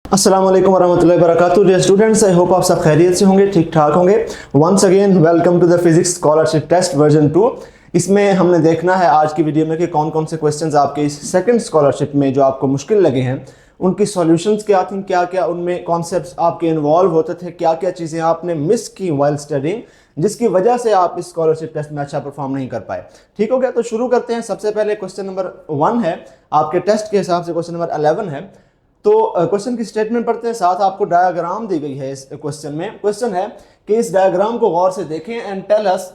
अस्सलाम वालेकुम वरहमतुल्लाहि वबरकातुहू। डियर स्टूडेंट्स, आई होप आप सब खैरियत से होंगे, ठीक ठाक होंगे। Once again welcome to the physics scholarship test version 2। इसमें हमने देखना है आज की वीडियो में कि कौन कौन से क्वेश्चंस आपके इस सेकंड स्कॉलरशिप में जो आपको मुश्किल लगे हैं उनकी सॉल्यूशंस क्या थी, क्या क्या उनमें कॉन्सेप्ट्स आपके इन्वॉल्व होते थे, क्या क्या चीज़ें आपने मिस की वाइल स्टडिंग, जिसकी वजह से आप इस स्कॉलरशिप टेस्ट में अच्छा परफॉर्म नहीं कर पाए। ठीक हो गया, तो शुरू करते हैं। सबसे पहले क्वेश्चन नंबर 1 है, आपके टेस्ट के हिसाब से क्वेश्चन नंबर 11 है। तो क्वेश्चन की स्टेटमेंट पढ़ते हैं, साथ आपको डायग्राम दी गई है इस क्वेश्चन में। क्वेश्चन है कि इस डायग्राम को गौर से देखें and tell us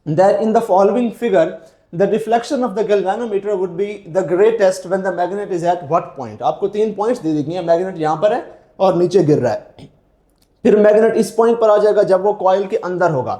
that in the following figure the deflection of the galvanometer would be the greatest when the magnet is at what point. आपको 3 पॉइंट्स दे दी हैं, मैग्नेट यहां पर है और नीचे गिर रहा है। फिर मैग्नेट इस पॉइंट पर आ जाएगा जब वो कॉइल के अंदर होगा।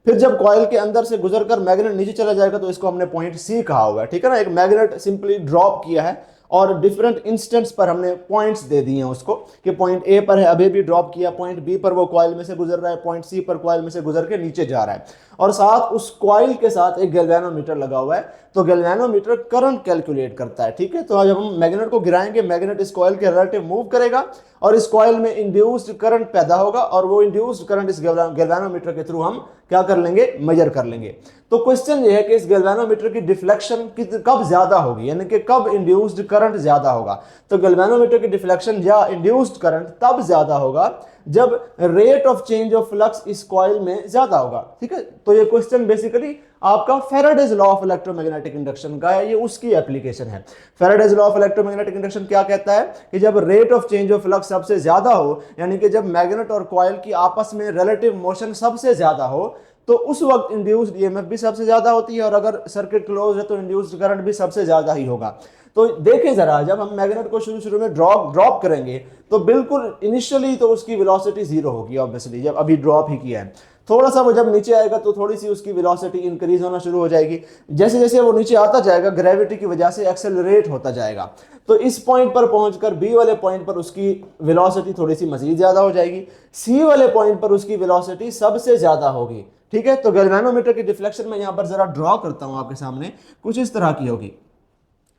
फिर जब कॉइल के अंदर से गुजरकर मैग्नेट नीचे चला जाएगा तो इसको हमने पॉइंट सी कहा हुआ है। ठीक है ना, एक मैग्नेट सिंपली ड्रॉप किया है और डिफरेंट इंस्टेंट्स पर हमने पॉइंट्स दे दिए हैं उसको कि पॉइंट ए पर है, अभी भी ड्रॉप किया, पॉइंट बी पर वो कॉइल में से गुजर रहा है, पॉइंट सी पर कॉइल में से गुजर के नीचे जा रहा है, और साथ उस कॉइल के साथ एक गैल्वेनोमीटर लगा हुआ है। तो गैल्वेनोमीटर करंट कैलकुलेट करता है। ठीक है, तो जब हम मैग्नेट को गिराएंगे, मैग्नेट इस कॉइल के रिलेटिव मूव करेगा और इस कॉइल में इंड्यूस्ड करंट पैदा होगा और वो इंड्यूस्ड करंट इस गैल्वेनोमीटर के थ्रू हम क्या कर लेंगे, मेजर कर लेंगे। तो क्वेश्चन ये है कि इस गैल्वेनोमीटर की डिफ्लेक्शन कब ज्यादा होगी, यानी कि कब इंड्यूस्ड करंट ज्यादा होगा। तो गैल्वेनोमीटर की डिफ्लेक्शन या इंड्यूस्ड करंट तब ज्यादा होगा जब rate of change of flux इस कॉइल में ज्यादा होगा। ठीक है, तो ये क्वेश्चन बेसिकली आपका Faraday's law of electromagnetic induction का है, ये उसकी एप्लीकेशन है। Faraday's law of electromagnetic induction क्या कहता है कि जब rate of change of flux सबसे ज्यादा हो, यानी कि जब मैग्नेट और कॉइल की आपस में रिलेटिव मोशन सबसे ज्यादा हो, तो उस वक्त इंड्यूस्ड ईएमएफ भी सबसे ज्यादा होती है और अगर सर्किट क्लोज है तो इंड्यूस्ड करंट भी सबसे ज्यादा ही होगा। तो देखें जरा, जब हम मैग्नेट को शुरू में ड्रॉप करेंगे तो बिल्कुल इनिशियली तो उसकी वेलोसिटी जीरो होगी, ऑब्वियसली जब अभी ड्रॉप ही किया है। थोड़ा सा वो जब नीचे आएगा तो थोड़ी सी उसकी वेलोसिटी इंक्रीज होना शुरू हो जाएगी। जैसे जैसे वो नीचे आता जाएगा ग्रेविटी की वजह से एक्सेलरेट होता जाएगा। तो इस पॉइंट पर पहुंचकर बी वाले पॉइंट पर उसकी वेलोसिटी थोड़ी सी मजीद ज्यादा हो जाएगी, सी वाले पॉइंट पर उसकी वेलोसिटी सबसे ज्यादा होगी। ठीक है, तो गैल्वेनोमीटर की डिफ्लेक्शन में यहां पर जरा ड्रॉ करता हूं आपके सामने, कुछ इस तरह की होगी।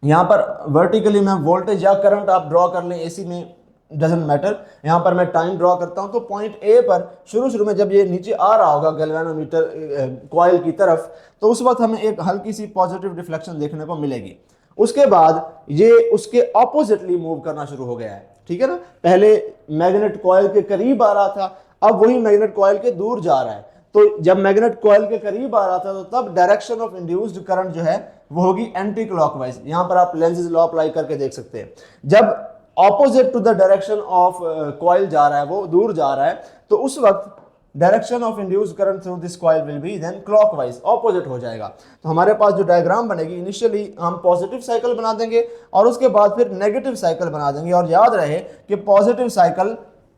यहां पर वर्टिकली मैं वोल्टेज या करंट आप ड्रॉ कर लें, एसी में डजंट मैटर। यहां पर मैं टाइम ड्रॉ करता हूं, तो पॉइंट ए पर शुरू में जब ये नीचे आ रहा होगा गैल्वेनोमीटर कॉइल की तरफ, तो उस वक्त हमें एक हल्की सी पॉजिटिव डिफ्लेक्शन देखने को मिलेगी। उसके बाद ये उसके ऑपोजिटली मूव करना शुरू हो गया है। ठीक है ना, पहले मैग्नेट कॉइल के करीब आ रहा था, अब वही मैग्नेट कॉइल के दूर जा रहा है। तो जब मैग्नेट कॉइल के करीब आ रहा था तो तब डायरेक्शन ऑफ इंड्यूस्ड करंट जो है वो होगी एंटी क्लॉकवाइज। यहां पर आप लेंजेस लॉ अप्लाई करके देख सकते हैं, जब opposite to the direction of coil जा रहा है, वो दूर जा रहा है, तो उस वक्त direction of induced current through this coil will be then clockwise, opposite हो जाएगा। तो हमारे पास जो डायग्राम बनेगी, इनिशियली हम पॉजिटिव साइकिल बना देंगे और उसके बाद फिर नेगेटिव साइकिल बना देंगे। और याद रहे कि पॉजिटिव साइकिल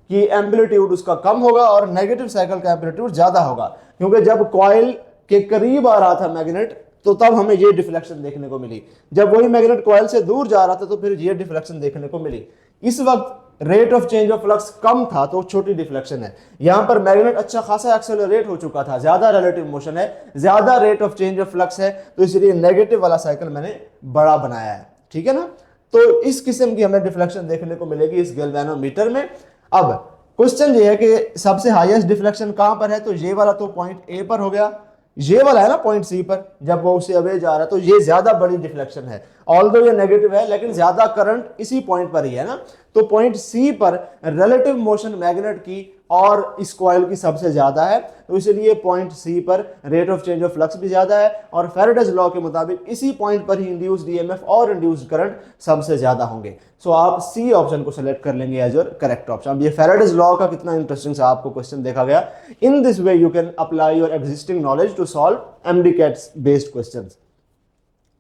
कि एम्पलीट्यूड उसका कम होगा और नेगेटिव साइकिल का एम्पलीट्यूड ज्यादा होगा, क्योंकि जब कॉइल के करीब आ रहा था मैग्नेट तो तब हमें ये डिफ्लेक्शन देखने को मिली, जब वही मैग्नेट कॉइल से दूर जा रहा था तो फिर ये डिफ्लेक्शन देखने को मिली। इस वक्त rate of change of flux कम था तो छोटी डिफ्लेक्शन है। यहां पर मैग्नेट अच्छा खासा एक्सेलरेट हो चुका था, ज्यादा रिलेटिव मोशन है, ज्यादा rate of change of flux है, तो इसलिए नेगेटिव वाला साइकिल मैंने बड़ा बनाया है। ठीक है ना, तो इस किस्म की हमें डिफ्लेक्शन देखने को मिलेगी इस गैल्वेनोमीटर में। अब क्वेश्चन ये है कि सबसे हाईएस्ट डिफ्लेक्शन कहां पर है, तो ये वाला तो पॉइंट ए पर हो गया, ये वाला है ना पॉइंट सी पर, जब वो उससे अवे जा रहा है तो ये ज्यादा बड़ी डिफ्लेक्शन है। ऑल्दो ये नेगेटिव है लेकिन ज्यादा करंट इसी पॉइंट पर ही है ना, तो पॉइंट सी पर रिलेटिव मोशन मैग्नेट की और इस कॉइल की सबसे ज्यादा है, तो इसलिए पॉइंट सी पर rate of change of flux भी ज्यादा है और फैराडेज लॉ के मुताबिक इसी पॉइंट पर ही इंड्यूस्ड ईएमएफ और इंड्यूस्ड करंट सबसे ज्यादा होंगे। सो आप सी ऑप्शन को सिलेक्ट कर लेंगे एज योर करेक्ट ऑप्शन। अब ये फैराडेज लॉ का कितना इंटरेस्टिंग सा आपको क्वेश्चन देखा गया। In this way you can apply your existing knowledge to solve MDCAT based questions.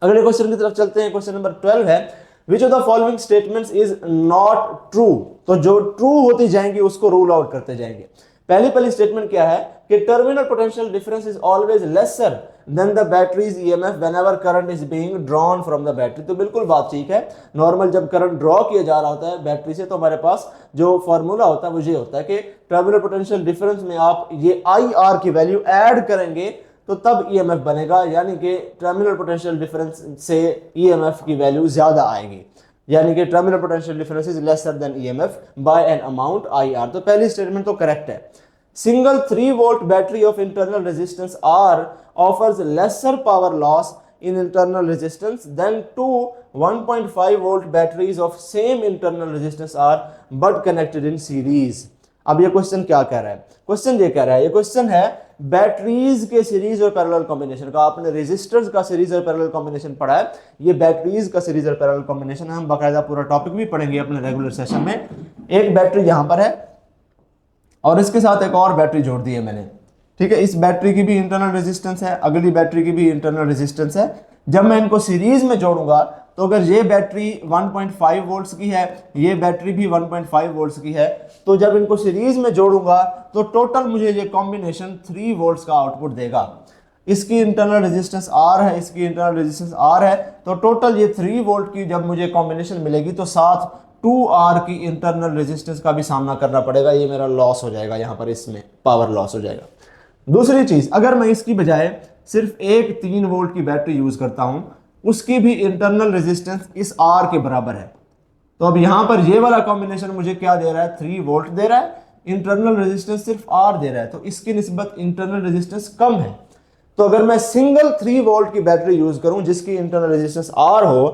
अगले क्वेश्चन की तरफ चलते हैं। क्वेश्चन नंबर 12 है, which of the following statements is not true. तो जो ट्रू होती जाएंगी उसको रूल आउट करते जाएंगे। पहली स्टेटमेंट क्या है कि terminal potential difference is always lesser than the batteries EMF whenever current is being drawn from the battery. तो बिल्कुल बात ठीक है, नॉर्मल जब करंट ड्रॉ किया जा रहा होता है बैटरी से तो हमारे पास जो फॉर्मूला होता है वो ये होता है कि टर्मिनल पोटेंशियल डिफरेंस में आप ये आई आर की वैल्यू ऐड करेंगे तो तब ईएमएफ बनेगा, यानी कि टर्मिनल पोटेंशियल डिफरेंस से ईएमएफ की वैल्यू ज्यादा आएगी। यानी कि terminal potential difference is lesser than EMF by an amount I R. तो पहली स्टेटमेंट तो करेक्ट है। Single 3 volt battery of internal resistance R offers lesser power loss in internal resistance than two 1.5 volt batteries of same internal resistance are but connected in series। अब ये question क्या कह रहा है? क्वेश्चन ये कह रहा है, ये क्वेश्चन है बैटरीज के सीरीज और पैरेलल कॉम्बिनेशन का। आपने रेजिस्टर्स का सीरीज और पैरेलल कॉम्बिनेशन पढ़ा है, ये बैटरीज का सीरीज और पैरेलल कॉम्बिनेशन है। हम बाकायदा पूरा टॉपिक भी पढ़ेंगे अपने रेगुलर सेशन में। एक बैटरी यहां पर है और इसके साथ एक और बैटरी जोड़ दी है मैंने, ठीक है। इस बैटरी की भी इंटरनल रेजिस्टेंस है, अगली बैटरी की भी इंटरनल रेजिस्टेंस है। जब मैं इनको सीरीज में जोड़ूंगा तो अगर ये बैटरी 1.5 वोल्ट्स की है, ये बैटरी भी 1.5 वोल्ट्स की है, तो जब इनको सीरीज में जोड़ूंगा तो टोटल मुझे ये कॉम्बिनेशन 3 वोल्ट्स का आउटपुट देगा। इसकी इंटरनल रेजिस्टेंस R है, इसकी इंटरनल रेजिस्टेंस R है, तो टोटल ये 3 वोल्ट की जब मुझे कॉम्बिनेशन मिलेगी तो साथ 2R की इंटरनल रेजिस्टेंस का भी सामना करना पड़ेगा। ये मेरा लॉस हो जाएगा, यहाँ पर इसमें पावर लॉस हो जाएगा। दूसरी चीज, अगर मैं इसकी बजाय सिर्फ एक 3 वोल्ट की बैटरी यूज करता हूं, उसकी भी इंटरनल रेजिस्टेंस इस R के बराबर है, तो अब यहां पर ये वाला कॉम्बिनेशन मुझे क्या दे रहा है? 3 वोल्ट दे रहा है, इंटरनल रेजिस्टेंस सिर्फ R दे रहा है, तो इसकी निस्बत इंटरनल रेजिस्टेंस कम है। तो अगर मैं सिंगल 3 वोल्ट की बैटरी यूज करूं जिसकी इंटरनल रेजिस्टेंस R हो,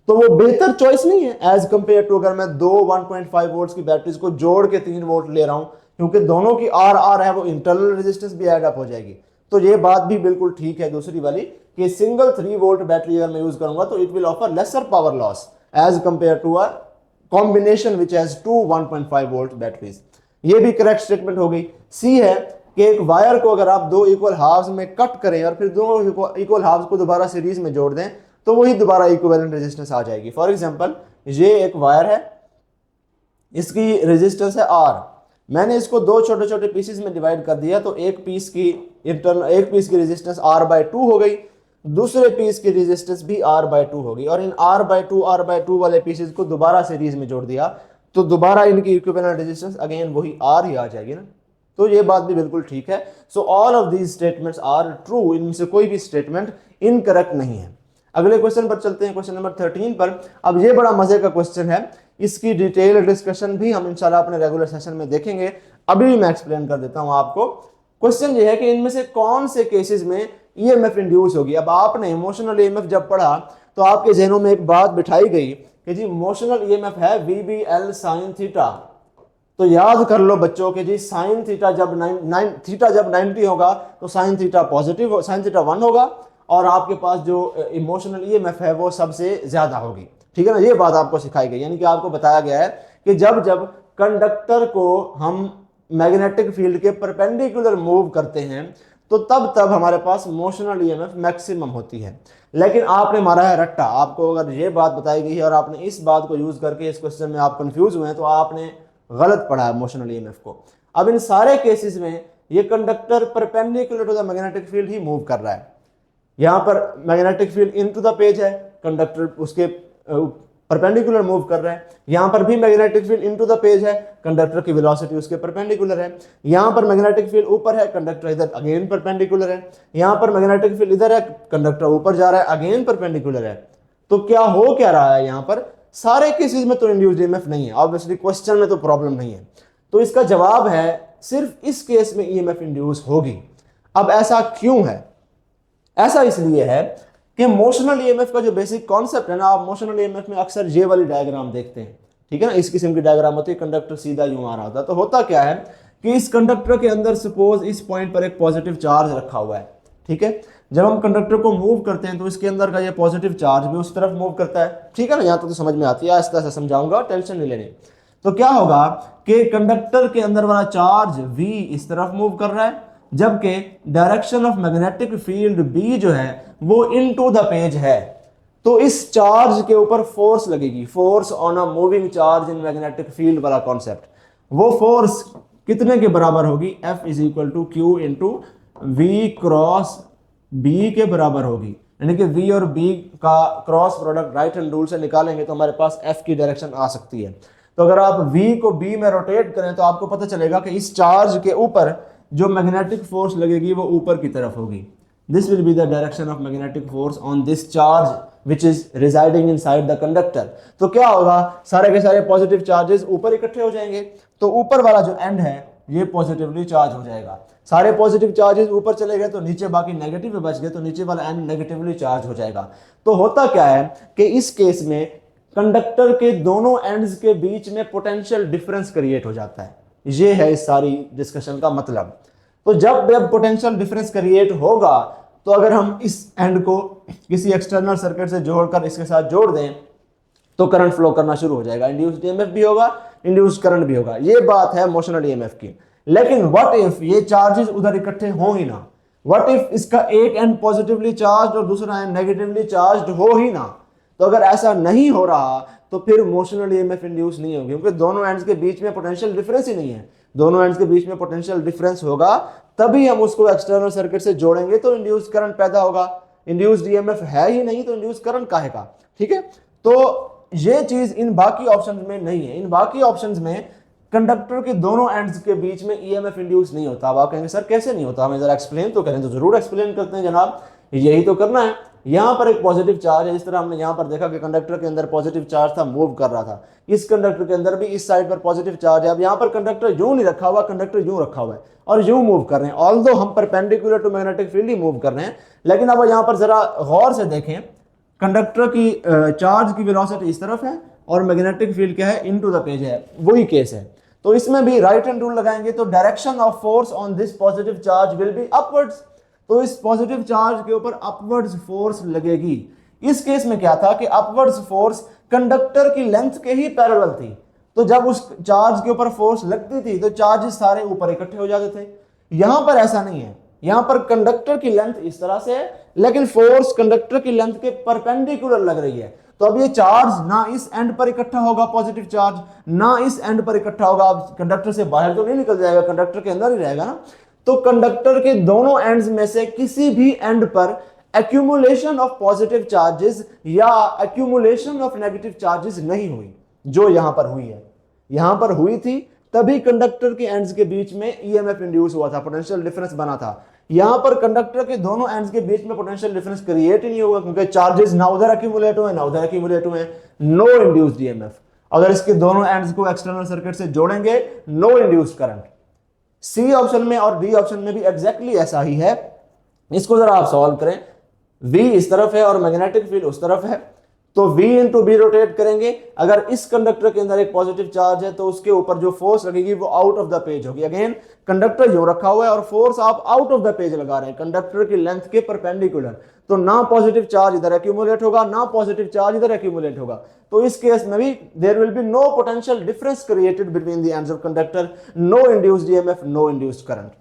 तो वो बेहतर चॉइस नहीं है एज कंपेयर टू अगर मैं दो 1.5 वोल्ट की बैटरीज को जोड़ के 3 वोल्ट ले रहा हूं, क्योंकि दोनों की R है, वो इंटरनल रेजिस्टेंस भी ऐड अप हो जाएगी। तो ये बात भी बिल्कुल ठीक है दूसरी वाली कि सिंगल 3 वोल्ट बैटरी अगर मैं यूज करूंगा तो it will offer lesser power loss as compare to a combination which has two 1.5 volt batteries. ये भी करेक्ट स्टेटमेंट हो गई। सी है कि एक वायर को अगर आप दो इक्वल हाफ्स में कट करें और फिर दोनों इक्वल हाफ्स को दोबारा सीरीज में जोड़ दें तो वही दोबारा इक्विवेलेंट रेजिस्टेंस आ जाएगी। फॉर एग्जांपल, ये एक वायर है, इसकी रेजिस्टेंस है R, मैंने इसको दो छोटे छोटे पीसेस में डिवाइड कर दिया, तो एक पीस की रेजिस्टेंस R/2 हो गई, दूसरे पीस की रेजिस्टेंस भी R/2 होगी, और इन R/2 वाले पीसेस को दोबारा सीरीज में जोड़ दिया तो दोबारा इनकी इक्विवेलेंट रेजिस्टेंस अगेन वही R ही आ जाएगी ना। तो ये बात भी बिल्कुल ठीक है। So all of these statements are true, इनमें से कोई भी स्टेटमेंट इनकरेक्ट नहीं है। अगले क्वेश्चन पर चलते हैं, क्वेश्चन नंबर 13 पर। अब ये बड़ा मजे का क्वेश्चन है, इसकी डिटेल डिस्कशन भी हम इंशाल्लाह अपने रेगुलर सेशन में देखेंगे। अभी मैं एक्सप्लेन कर देता हूं आपको। क्वेश्चन ये है कि इनमें से कौन से केसेस में ईएमएफ इंड्यूस होगी। अब आपने इमोशनल ईएमएफ जब पढ़ा तो आपके जहनों में एक बात बिठाई गई कि जी इमोशनल ईएमएफ है VBL sin थीटा। तो याद कर लो बच्चों के जी sin थीटा जब 90 होगा तो sin theta positive, sin theta 1 होगा, और आपके पास जो इमोशनल ईएमएफ है वो सबसे ज्यादा होगी। ठीक है ना, ये बात आपको सिखाई गई। यानी कि आपको बताया गया है कि जब जब कंडक्टर को हम मैग्नेटिक फील्ड के परपेंडिकुलर मूव करते हैं तो तब तब हमारे पास मोशनल ईएमएफ मैक्सिमम होती है। लेकिन आपने मारा है रट्टा। आपको अगर ये बात बताई गई है और आपने इस बात को यूज करके इस क्वेश्चन में आप कंफ्यूज हुए हैं तो आपने गलत पढ़ा है मोशनल ईएमएफ को। अब इन सारे केसेस में ये conductor perpendicular to the magnetic field ही मूव कर रहा है। यहां पर magnetic field into the page है, कंडक्टर उसके परपेंडिकुलर मूव कर रहा है। यहां पर भी magnetic field into the page है, कंडक्टर की वेलोसिटी उसके परपेंडिकुलर है। यहां पर मैग्नेटिक फील्ड ऊपर है, कंडक्टर इधर अगेन परपेंडिकुलर है। यहां पर मैग्नेटिक फील्ड इधर है, कंडक्टर ऊपर जा रहा है, अगेन परपेंडिकुलर है। तो क्या हो क्या रहा है यहां पर? सारे केसेस में तो इंड्यूस्ड ईएमएफ नहीं है, ऑब्वियसली क्वेश्चन में तो प्रॉब्लम नहीं है। तो इसका जवाब है सिर्फ इस केस में ईएमएफ इंड्यूस होगी। अब ऐसा क्यों है? ऐसा इसलिए है कि मोशनल ईएमएफ का जो बेसिक कॉन्सेप्ट है ना, आप मोशनल ईएमएफ में अक्सर ये वाली डायग्राम देखते हैं, ठीक है ना, इस किस्म की डायग्राम होती है, कंडक्टर सीधा यूं आ रहा होता है। तो होता क्या है कि इस कंडक्टर के अंदर सपोज इस पॉइंट पर एक पॉजिटिव चार्ज रखा हुआ है, ठीक है। जब हम कंडक्टर को मूव करते हैं तो इसके अंदर का ये पॉजिटिव चार्ज भी उस तरफ मूव करता है, ठीक है ना। यहाँ तो समझ में आती है, आहिस्ता आहिस्ता समझाऊंगा, टेंशन नहीं लेनी। तो क्या होगा कि कंडक्टर के अंदर वाला चार्ज V इस तरफ मूव कर रहा है, जबकि direction of magnetic field B जो है वो इनटू द पेज है। तो इस चार्ज के ऊपर फोर्स लगेगी, force on a moving charge in magnetic field वाला कॉन्सेप्ट। वो फोर्स कितने के बराबर होगी? F is equal to Q into V cross B के बराबर होगी। यानी कि V और B का cross product right hand rule से निकालेंगे तो हमारे पास F की डायरेक्शन आ सकती है। तो अगर आप V को B में रोटेट करें तो आपको पता चलेगा कि इस चार्ज के ऊपर जो मैग्नेटिक फोर्स लगेगी वो ऊपर की तरफ होगी। This will be the direction of magnetic force on this charge which is residing inside the conductor. तो क्या होगा, सारे के सारे पॉजिटिव चार्जेस ऊपर इकट्ठे हो जाएंगे, तो ऊपर वाला जो एंड है ये पॉजिटिवली चार्ज हो जाएगा। सारे पॉजिटिव चार्जेस ऊपर चले गए तो नीचे बाकी नेगेटिव बच गए, तो नीचे वाला एंड नेगेटिवली चार्ज हो जाएगा। तो होता क्या है कि इस केस में कंडक्टर के दोनों एंड्स के बीच में पोटेंशियल डिफरेंस क्रिएट हो जाता है। ये है इस सारी डिस्कशन का मतलब। तो जब पोटेंशियल डिफरेंस क्रिएट होगा तो अगर हम इस एंड को किसी एक्सटर्नल सर्किट से जोड़कर इसके साथ जोड़ दें तो करंट फ्लो करना शुरू हो जाएगा, इंड्यूस्ड ईएमएफ भी होगा, इंड्यूस्ड करंट भी होगा। ये बात है मोशनल ईएमएफ की। लेकिन व्हाट इफ ये चार्जेस उधर इकट्ठे हो ही ना, व्हाट इफ इसका एक एंड पॉजिटिवली चार्ज और दूसरा एंड नेगेटिवली चार्ज हो ही ना। तो अगर ऐसा नहीं हो रहा तो फिर मोशनल ईएमएफ इंड्यूस नहीं होगी, क्योंकि दोनों एंड्स के बीच में पोटेंशियल डिफरेंस ही नहीं है। दोनों एंड्स के बीच में पोटेंशियल डिफरेंस होगा तभी हम उसको एक्सटर्नल सर्किट से जोड़ेंगे तो इंड्यूस्ड करंट पैदा होगा। इंड्यूस्ड ईएमएफ है ही नहीं तो इंड्यूस्ड करंट काहे का। ठीक है, तो ये चीज इन बाकी ऑप्शंस में नहीं है। इन बाकी ऑप्शंस में कंडक्टर के दोनों एंड्स के बीच में ईएमएफ इंड्यूस नहीं होता। अब आप कहेंगे सर कैसे नहीं होता, हमें जरा एक्सप्लेन तो करें। तो जरूर एक्सप्लेन करते हैं जनाब, यही तो करना है। यहां पर एक पॉजिटिव चार्ज है, इस तरह हमने यहां पर देखा कि कंडक्टर के अंदर पॉजिटिव चार्ज था, मूव कर रहा था। इस कंडक्टर के अंदर भी इस साइड पर पॉजिटिव चार्ज है। अब यहां पर कंडक्टर यूं नहीं रखा हुआ, कंडक्टर यूं रखा हुआ है और यूं मूव कर रहे हैं। ऑल्दो हम परपेंडिकुलर टू मैग्नेटिक फील्ड ही मूव कर रहे हैं, लेकिन अब यहां पर जरा गौर से देखें, कंडक्टर की चार्ज की वेलोसिटी इस तरफ है और मैग्नेटिक फील्ड क्या है, इनटू द पेज है, वही केस है। तो इसमें भी राइट हैंड रूल लगाएंगे तो direction of force on this positive charge will be upwards. तो इस पॉजिटिव चार्ज के ऊपर अपवर्ड्स फोर्स लगेगी। इस केस में क्या था कि अपवर्ड्स फोर्स कंडक्टर की लेंथ के ही पैरेलल थी। तो जब उस चार्ज के ऊपर फोर्स लगती थी तो चार्जेस सारे ऊपर इकट्ठे हो जाते थे। यहां पर ऐसा नहीं है, यहां पर कंडक्टर की लेंथ इस तरह से है लेकिन फोर्स कंडक्टर की लेंथ के परपेंडिकुलर लग रही है। तो अब ये चार्ज ना इस एंड पर इकट्ठा होगा पॉजिटिव चार्ज, ना इस एंड पर इकट्ठा होगा। अब कंडक्टर से बाहर तो नहीं निकल जाएगा, कंडक्टर के अंदर ही रहेगा ना। तो कंडक्टर के दोनों एंड्स में से किसी भी एंड पर एक्यूमुलेशन ऑफ पॉजिटिव चार्जेस या एक्यूमुलेशन ऑफ नेगेटिव चार्जेस नहीं हुई, जो यहां पर हुई है। यहां पर हुई थी तभी कंडक्टर के एंड्स के बीच में ईएमएफ इंड्यूस हुआ था, पोटेंशियल डिफरेंस बना था। यहां पर कंडक्टर के दोनों एंड्स के बीच में पोटेंशियल डिफरेंस क्रिएट ही नहीं होगा, क्योंकि चार्जेस ना उधर एक्यूमुलेट हुए ना उधर एक्यूमुलेट हुए। No induced EMF. अगर इसके दोनों एंड्स को एक्सटर्नल सर्किट से जोड़ेंगे, no induced current. C option में और डी ऑप्शन में भी एग्जैक्टली ऐसा ही है। इसको जरा आप सॉल्व करें, V इस तरफ है और मैग्नेटिक फील्ड उस तरफ है, तो V इंटू बी रोटेट करेंगे। अगर इस कंडक्टर के अंदर एक पॉजिटिव चार्ज है तो उसके ऊपर जो फोर्स लगेगी वो आउट ऑफ द पेज होगी। अगेन कंडक्टर यूं रखा हुआ है और फोर्स आप आउट ऑफ द पेज लगा रहे हैं, कंडक्टर की लेंथ के परपेंडिकुलर। तो ना पॉजिटिव चार्ज इधर एक्यूमुलेट होगा ना पॉजिटिव चार्ज इधर एक्यूमुलेट होगा। तो इस केस में भी there will be no potential difference created between the ends of conductor, no induced EMF, no induced current.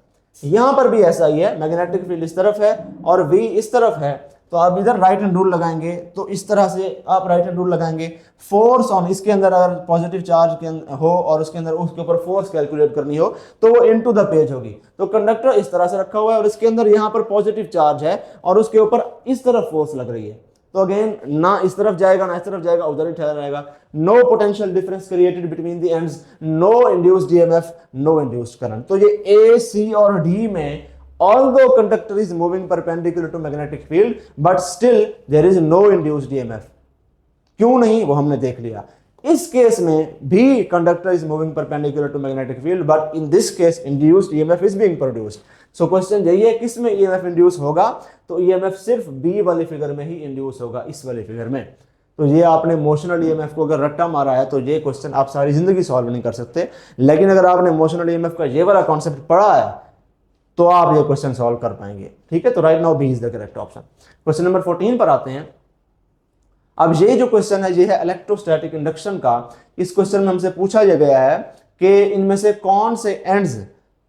यहां पर भी ऐसा ही है, मैग्नेटिक फील्ड इस तरफ है और V इस तरफ है। तो आप इधर राइट हैंड रूल लगाएंगे, तो इस तरह से आप राइट हैंड रूल लगाएंगे। फोर्स ऑन इसके अंदर अगर पॉजिटिव चार्ज के हो और उसके अंदर उसके ऊपर फोर्स कैलकुलेट करनी हो तो वो इनटू द पेज होगी। तो कंडक्टर इस तरह से रखा हुआ है और इसके अंदर यहाँ पर पॉजिटिव चार्ज है और उसके ऊपर इस तरफ फोर्स लग रही है। तो अगेन ना इस तरफ जाएगा ना इस तरफ जाएगा, उधर ही ठहरा रहेगा। No potential difference created between the ends, no induced EMF, no induced current. तो ये ए, सी और डी में although conductor is moving perpendicular to magnetic field but still there is no induced EMF। क्यों नहीं वो हमने देख लिया। इस केस में भी conductor is moving perpendicular to magnetic field but in this case induced EMF is being produced। so question यही है किस में EMF induce होगा, तो EMF सिर्फ B वाली फिगर में ही induce होगा, इस वाली फिगर में। तो ये आपने मोशनल ईएमएफ को अगर रट्टा मारा है तो ये क्वेश्चन आप सारी जिंदगी सॉल्व नहीं कर सकते, लेकिन अगर आपने मोशनल ईएमएफ का ये वाला कॉन्सेप्ट पढ़ा है तो आप ये क्वेश्चन सॉल्व कर पाएंगे। ठीक है, तो right now B is the correct option. Question number 14 पर आते हैं। अब ये जो क्वेश्चन है ये है इलेक्ट्रोस्टैटिक इंडक्शन का। इस क्वेश्चन में हमसे पूछा यह गया है कि इनमें से कौन से एंड्स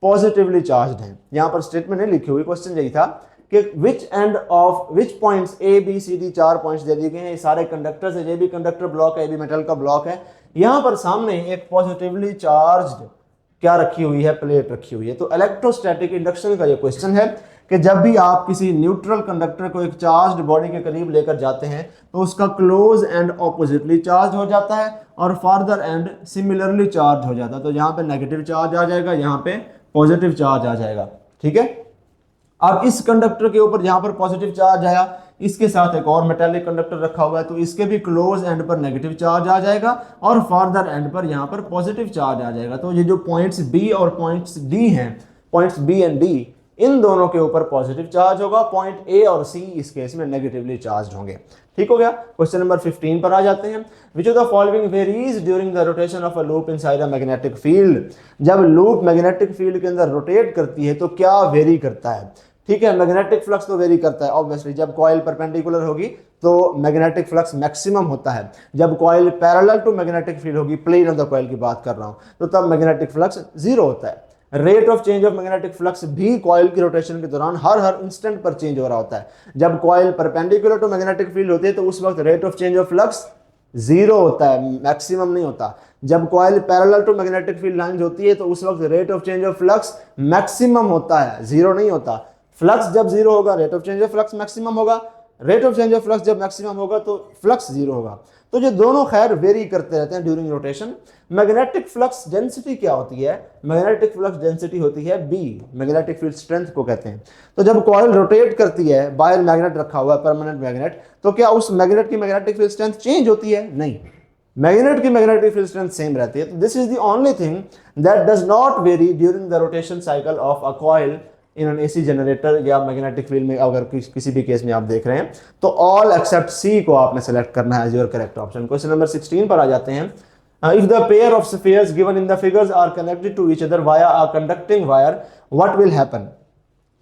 पॉजिटिवली चार्ज्ड हैं। यहां पर स्टेटमेंट नहीं लिखी हुई, क्वेश्चन यही था कि which end of which points A B C D, 4 points दे दिए गए हैं। ये सारे कंडक्टर्स है, ये भी कंडक्टर ब्लॉक है, ये भी मेटल का ब्लॉक है। यहां पर सामने एक पॉजिटिवली चार्ज्ड क्या रखी हुई है, प्लेट रखी हुई है। तो इलेक्ट्रोस्टैटिक इंडक्शन का ये क्वेश्चन है कि जब भी आप किसी न्यूट्रल कंडक्टर को एक चार्ज्ड बॉडी के करीब लेकर जाते हैं तो उसका क्लोज एंड ऑपोजिटली चार्ज हो जाता है और फार्दर एंड सिमिलरली चार्ज हो जाता है। तो यहाँ पे नेगेटिव चार्ज आ जाएगा, यहाँ पे पॉजिटिव चार्ज आ जाएगा। ठीक है, अब इस कंडक्टर के ऊपर यहाँ पर पॉजिटिव चार्ज आया, इसके साथ एक और मेटेलिक कंडक्टर रखा हुआ है, तो इसके भी क्लोज एंड पर नेगेटिव चार्ज आ जाएगा और फार्दर एंड पर यहाँ पर पॉजिटिव चार्ज आ जाएगा। तो ये जो पॉइंट्स बी और पॉइंट्स डी हैं, पॉइंट्स बी एंड डी, इन दोनों के ऊपर पॉजिटिव चार्ज होगा, पॉइंट ए और सी इस केस में नेगेटिवली चार्ज होंगे। ठीक हो गया। क्वेश्चन नंबर 15 पर आ जाते हैं। विच of the following varies during the rotation of a loop inside a magnetic field. जब लूप मैग्नेटिक फील्ड के अंदर रोटेट करती है तो क्या वेरी करता है। ठीक है, मैग्नेटिक फ्लक्स तो वेरी करता है ऑब्वियसली। जब कॉइल परपेंडिकुलर होगी तो मैग्नेटिक फ्लक्स मैक्सिमम होता है, जब coil parallel to magnetic field होगी, प्लेन ऑफ द कॉइल की बात कर रहा हूं, तो तब मैग्नेटिक फ्लक्स जीरो होता है। Rate of change of magnetic flux भी कॉइल की रोटेशन के दौरान हर इंस्टेंट पर चेंज हो रहा होता है। जब coil perpendicular to magnetic field होती है तो उस वक्त rate of change of flux zero होता है, मैक्सिमम नहीं होता। जब coil parallel to magnetic field lines होती है तो उस वक्त rate of change of flux maximum होता है, जीरो नहीं होता। फ्लक्स जब जीरो होगा rate of change of flux maximum होगा, rate of change of flux जब मैक्सिमम होगा तो फ्लक्स जीरो होगा। तो ये दोनों खैर वेरी करते रहते हैं during rotation. Magnetic flux density क्या होती है? मैग्नेटिक फ्लक्स डेंसिटी होती है बी, मैग्नेटिक फील्ड स्ट्रेंथ को कहते हैं। तो जब कॉइल रोटेट करती है, बाहर मैग्नेट रखा हुआ है, परमानेंट मैग्नेट, तो क्या उस मैग्नेट की मैग्नेटिक फील्ड स्ट्रेंथ चेंज होती है? नहीं, मैग्नेट की मैग्नेटिक फील्ड स्ट्रेंथ सेम रहती है। तो this is the only thing that does not very during the rotation cycle of a coil in an AC generator या मैग्नेटिक फील्ड में। अगर किसी भी केस में आप देख रहे हैं तो ऑल एक्सेप्ट सी को आपने सेलेक्ट करना है as your correct option. Question number 16 पर आ जाते हैं। If the pair of spheres given in the figures are connected to each other via a conducting wire, what will happen.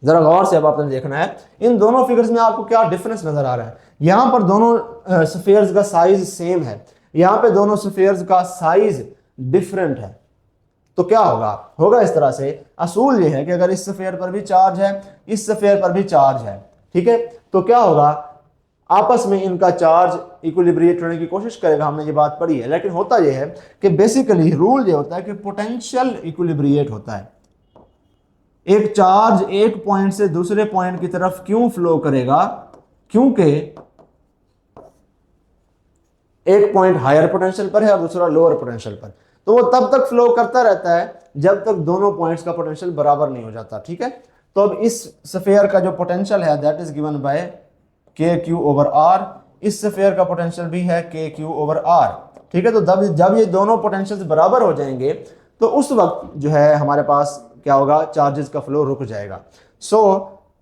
जरा गौर से अब आपने देखना है इन दोनों फिगर्स में आपको क्या डिफरेंस नजर आ रहा है। यहां पर दोनों स्फीयर्स का साइज सेम है, यहां पे दोनों स्फीयर्स का साइज डिफरेंट है। तो क्या होगा? होगा इस तरह से। असूल ये है कि अगर इस स्फीयर पर भी चार्ज है, इस स्फीयर पर भी चार्ज है, ठीक है, तो क्या होगा? आपस में इनका चार्ज इक्विलिब्रिएट होने की कोशिश करेगा, हमने ये बात पढ़ी है। लेकिन होता यह है कि बेसिकली रूल ये होता है कि पोटेंशियल इक्विलिब्रिएट होता है। एक चार्ज एक पॉइंट से दूसरे पॉइंट की तरफ क्यों फ्लो करेगा? क्योंकि एक पॉइंट हायर पोटेंशियल पर है और दूसरा लोअर पोटेंशियल पर, तो वो तब तक फ्लो करता रहता है जब तक दोनों पॉइंट्स का पोटेंशियल बराबर नहीं हो जाता। ठीक है, तो अब इस स्फीयर का जो पोटेंशियल है दैट इज गिवन बाय के क्यू ओवर आर, इस स्फीयर का पोटेंशियल भी है के क्यू ओवर आर। ठीक है, तो जब ये दोनों पोटेंशियल्स बराबर हो जाएंगे तो उस वक्त जो है हमारे पास क्या होगा? चार्जेस का फ्लो रुक जाएगा। सो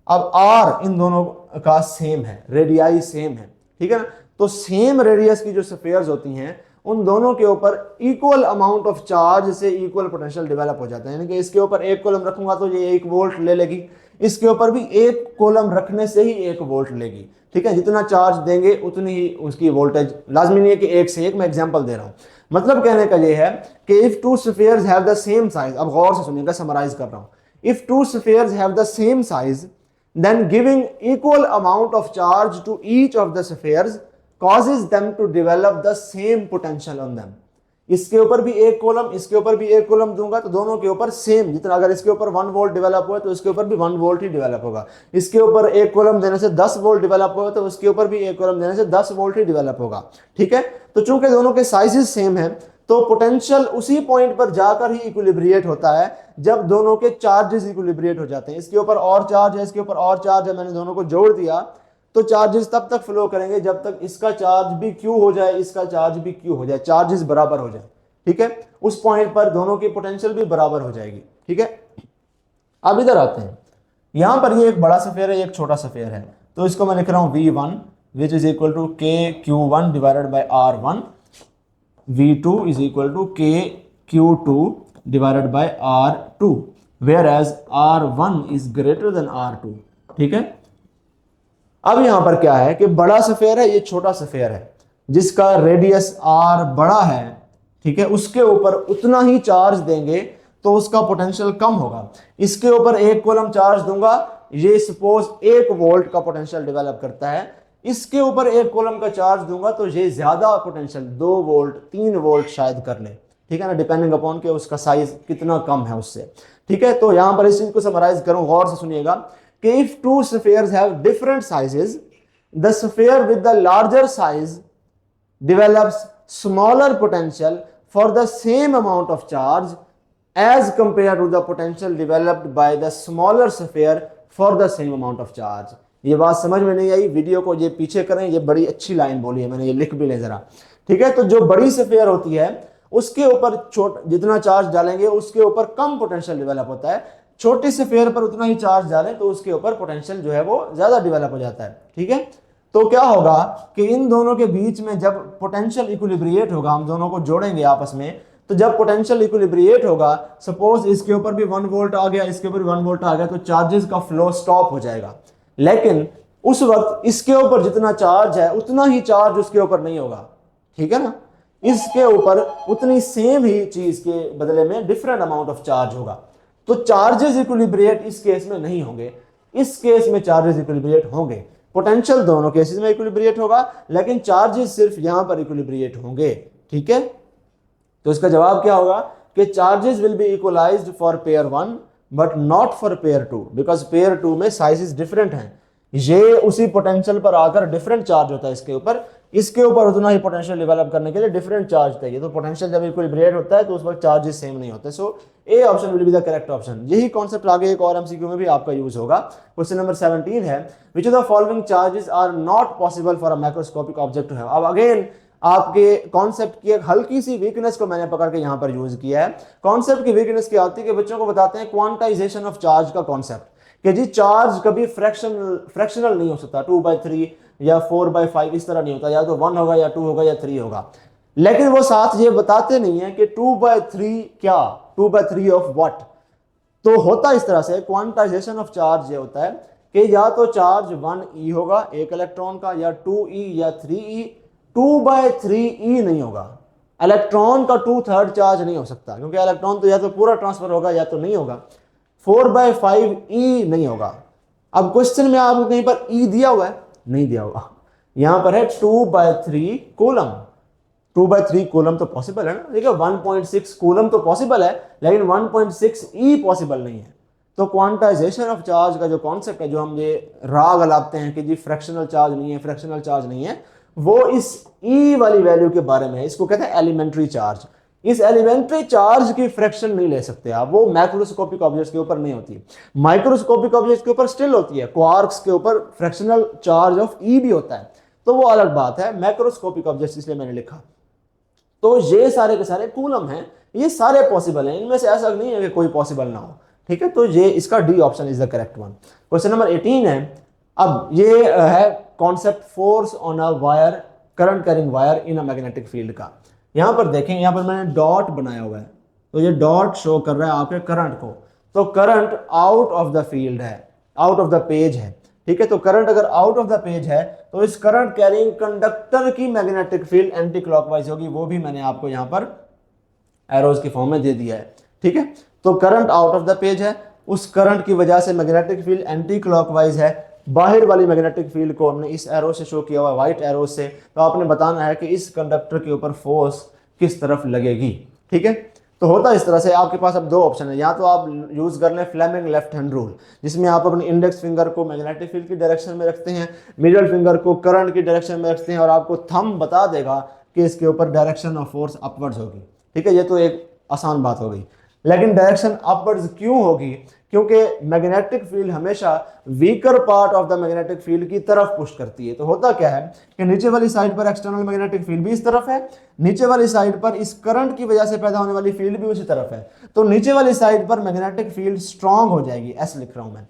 अब आर इन दोनों का सेम है, रेडियाई सेम है। ठीक है ना, तो सेम रेडियस की जो स्फीयर्स होती हैं उन दोनों के ऊपर इक्वल अमाउंट ऑफ चार्ज से इक्वल पोटेंशियल डेवलप हो जाता है। यानी कि इसके ऊपर एक कॉलम रखूंगा तो ये 1 वोल्ट ले लेगी, इसके ऊपर भी एक कॉलम रखने से ही 1 वोल्ट लेगी। ठीक है, जितना चार्ज देंगे उतनी ही उसकी वोल्टेज, लाजमी नहीं है कि एक से एक, मैं एग्जांपल दे रहा हूं। मतलब कहने का ये है कि if two spheres have the same size, अब गौर से सुनिएगा, समराइज कर रहा हूं। If two spheres have the same size then giving equal amount of charge to each of the spheres causes them to develop the same potential on them। इसके ऊपर भी एक कॉलम, इसके ऊपर भी एक कॉलम दूंगा तो दोनों के ऊपर सेम, जितना अगर इसके ऊपर 1 वोल्ट डेवलप हुआ तो इसके ऊपर भी 1 वोल्ट ही डेवलप होगा। इसके ऊपर एक कॉलम देने से 10 वोल्ट डेवलप हुआ तो उसके ऊपर भी एक कॉलम देने से 10 वोल्ट ही डेवलप होगा। ठीक है, तो चूंकि दोनों के साइजेस सेम है तो पोटेंशियल उसी पॉइंट पर जाकर ही इक्विलिब्रिएट होता है जब दोनों के चार्जेस इक्विलिब्रिएट हो जाते हैं। इसके ऊपर और चार्ज है, इसके ऊपर और चार्ज है, मैंने दोनों को जोड़ दिया तो चार्जेस तब तक फ्लो करेंगे जब तक इसका चार्ज भी क्यू हो जाए, इसका चार्ज भी क्यू हो जाए, चार्जेस बराबर हो जाए। ठीक है, उस पॉइंट पर दोनों की पोटेंशियल भी बराबर हो जाएगी। ठीक है, अब इधर आते हैं। यहां पर ये एक बड़ा स्फीयर है, एक छोटा स्फीयर है, तो इसको मैं लिख रहा हूं V1 which is equal to KQ1 divided by R1, V2 is equal to KQ2 divided by R2, whereas R1 is greater than R2। ठीक है, अब यहां पर क्या है कि बड़ा स्फीयर है, ये छोटा स्फीयर है जिसका रेडियस R बड़ा है। ठीक है, उसके ऊपर उतना ही चार्ज देंगे तो उसका पोटेंशियल कम होगा। इसके ऊपर एक कॉलम चार्ज दूंगा, ये सपोज 1 वोल्ट का पोटेंशियल डेवलप करता है, इसके ऊपर एक कॉलम का चार्ज दूंगा तो ये ज्यादा पोटेंशियल 2 वोल्ट 3 वोल्ट शायद कर ले। ठीक है ना, डिपेंडिंग अपॉन के उसका साइज कितना कम है उससे। ठीक है, तो यहां पर इस चीज को समराइज करूं, गौर से सुनिएगा कि if two spheres have different sizes, the sphere with the larger size develops smaller potential for the same amount of charge as compared to the potential developed by the smaller sphere for the same amount of charge। ये बात समझ में नहीं आई, video को ये पीछे करें, ये बड़ी अच्छी लाइन बोली है मैंने, ये लिख भी लें जरा, ठीक है। तो जो बड़ी स्फीयर होती है उसके ऊपर जितना चार्ज डालेंगे उसके ऊपर कम पोटेंशियल डेवलप होता है, छोटी स्फीयर पर उतना ही चार्ज डालें तो उसके ऊपर पोटेंशियल जो है वो ज्यादा डेवलप हो जाता है, ठीक है। तो क्या होगा कि इन दोनों के बीच में जब पोटेंशियल इक्विलिब्रिएट होगा, हम दोनों को जोड़ेंगे आपस में, तो जब पोटेंशियल इक्विलिब्रिएट होगा, सपोज इसके ऊपर भी 1 वोल्ट आ गया, इसके ऊपर भी 1 वोल्ट आ गया, तो चार्जेस का फ्लो स्टॉप हो जाएगा। लेकिन उस वक्त इसके ऊपर जितना चार्ज है उतना ही चार्ज उसके ऊपर नहीं होगा, ठीक है ना। इसके ऊपर उतनी सेम ही चीज के बदले में डिफरेंट अमाउंट ऑफ चार्ज होगा, तो चार्जेस इक्विलिब्रिएट इस केस में नहीं होंगे, इस केस में चार्जेस इक्विलिब्रिएट होंगे। पोटेंशियल दोनों केसेस में इक्विलिब्रिएट होगा, लेकिन चार्जेस सिर्फ यहां पर इक्विलिब्रिएट होंगे, ठीक है। तो इसका जवाब क्या होगा कि charges will be equalised for pair 1 but not for pair 2, because pair 2 में साइजेस डिफरेंट हैं। ये उसी पोटेंशियल पर आकर डिफरेंट चार्ज होता है इसके ऊपर उतना ही पोटेंशियल डेवलप करने के लिए डिफरेंट चार्ज चाहिए। तो पोटेंशियल जब इक्विलिब्रिएट होता है तो उस वक्त चार्जेस सेम नहीं होते। So A option will be the correct option. यही कॉन्सेप्ट आगे एक और एमसीक्यू में भी आपका यूज होगा। क्वेश्चन नंबर 17 है, which of the following charges are not possible for a microscopic object to have. अब अगेन आपके कॉन्सेप्ट की एक हल्की सी वीकनेस को मैंने पकड़ के यहां पर यूज किया है। कॉन्सेप्ट की वीकनेस क्या होती है कि बच्चों को बताते हैं क्वांटाइजेशन ऑफ चार्ज का कॉन्सेप्ट, कि जी चार्ज कभी फ्रैक्शनल नहीं हो सकता, 2/3 या 4/5 इस तरह नहीं होता, या तो 1 होगा या 2 होगा या 3 होगा। लेकिन वो साथ ये बताते नहीं है कि 2/3 क्या, 2/3 ऑफ व्हाट। तो होता इस तरह से, क्वांटाइजेशन ऑफ चार्ज ये होता है कि या तो चार्ज 1e होगा एक इलेक्ट्रॉन का, या 2e या 3e। 2/3e नहीं होगा, इलेक्ट्रॉन का 2/3 चार्ज नहीं हो सकता, क्योंकि इलेक्ट्रॉन तो या तो पूरा ट्रांसफर होगा या तो नहीं होगा। 4/5e नहीं होगा। अब क्वेश्चन में आपको कहीं पर e दिया हुआ है? नहीं दिया हुआ, यहां पर है 2/3 कूलम। 2/3 कूलम तो पॉसिबल है ना, देखिए 1.6 कूलम तो पॉसिबल है, लेकिन 1.6e पॉसिबल नहीं है। तो क्वांटाइजेशन ऑफ चार्ज का जो कॉन्सेप्ट है, जो हम ये राग लाते हैं कि जी फ्रैक्शनल चार्ज नहीं है, फ्रैक्शनल चार्ज नहीं है, वो इस e वाली वैल्यू के बारे में है। इसको कहते हैं एलिमेंट्री चार्ज। इस एलिमेंट्री चार्ज की फ्रैक्शन नहीं ले सकते आप, वो मैक्रोस्कोपिक ऑब्जेक्ट्स के ऊपर नहीं होती है। माइक्रोस्कोपिक ऑब्जेक्ट्स के ऊपर स्टिल होती है, क्वार्क्स के ऊपर फ्रैक्शनल चार्ज ऑफ ई भी होता है, तो वो अलग बात है। मैक्रोस्कोपिक ऑब्जेक्ट्स इसलिए मैंने लिखा। तो ये सारे के सारे कूलम हैं, ये सारे पॉसिबल हैं, इनमें से ऐसा नहीं है कि कोई पॉसिबल ना हो, ठीक है। तो ये इसका D option is the correct one. Question number 18 है, अब ये है concept force on a wire, current carrying wire in a magnetic field का। यहां पर देखें, यहां पर मैंने डॉट बनाया हुआ है, तो ये डॉट शो कर रहा है आपके करंट को। तो current out of the field है, आउट ऑफ द पेज है, ठीक है। तो करंट अगर आउट ऑफ द पेज है तो इस करंट कैरिंग कंडक्टर की मैग्नेटिक फील्ड एंटी क्लॉकवाइज होगी, वो भी मैंने आपको यहां पर एरोज की फॉर्म में दे दिया है, ठीक है। तो current out of the page है, उस करंट की वजह से मैग्नेटिक फील्ड एंटी क्लॉकवाइज है। बाहर वाली मैग्नेटिक फील्ड को हमने इस एरो से शो किया हुआ है, व्हाइट एरो से। तो आपने बताना है कि इस कंडक्टर के ऊपर फोर्स किस तरफ लगेगी, ठीक है। तो होता इस तरह से, आपके पास अब दो ऑप्शन है, या तो आप यूज कर लें फ्लेमिंग लेफ्ट हैंड रूल, जिसमें आप अपने इंडेक्स फिंगर को मैग्नेटिक फील्ड की डायरेक्शन में रखते हैं, मिडिल फिंगर को करंट की डायरेक्शन में रखते हैं, और आपको थंब बता देगा कि इसके ऊपर डायरेक्शन ऑफ फोर्स अपवर्ड्स होगी, ठीक है। ये तो एक आसान बात हो गई। लेकिन डायरेक्शन अपवर्ड्स क्यों होगी? क्योंकि मैग्नेटिक फील्ड हमेशा weaker part of the magnetic field की तरफ पुश करती है। तो होता क्या है कि नीचे वाली साइड पर एक्सटर्नल मैग्नेटिक फील्ड भी इस तरफ है, नीचे वाली साइड पर इस करंट की वजह से पैदा होने वाली फील्ड भी उसी तरफ है। तो नीचे वाली साइड पर मैग्नेटिक फील्ड स्ट्रांग हो जाएगी, ऐसे लिख रहा हूं मैं।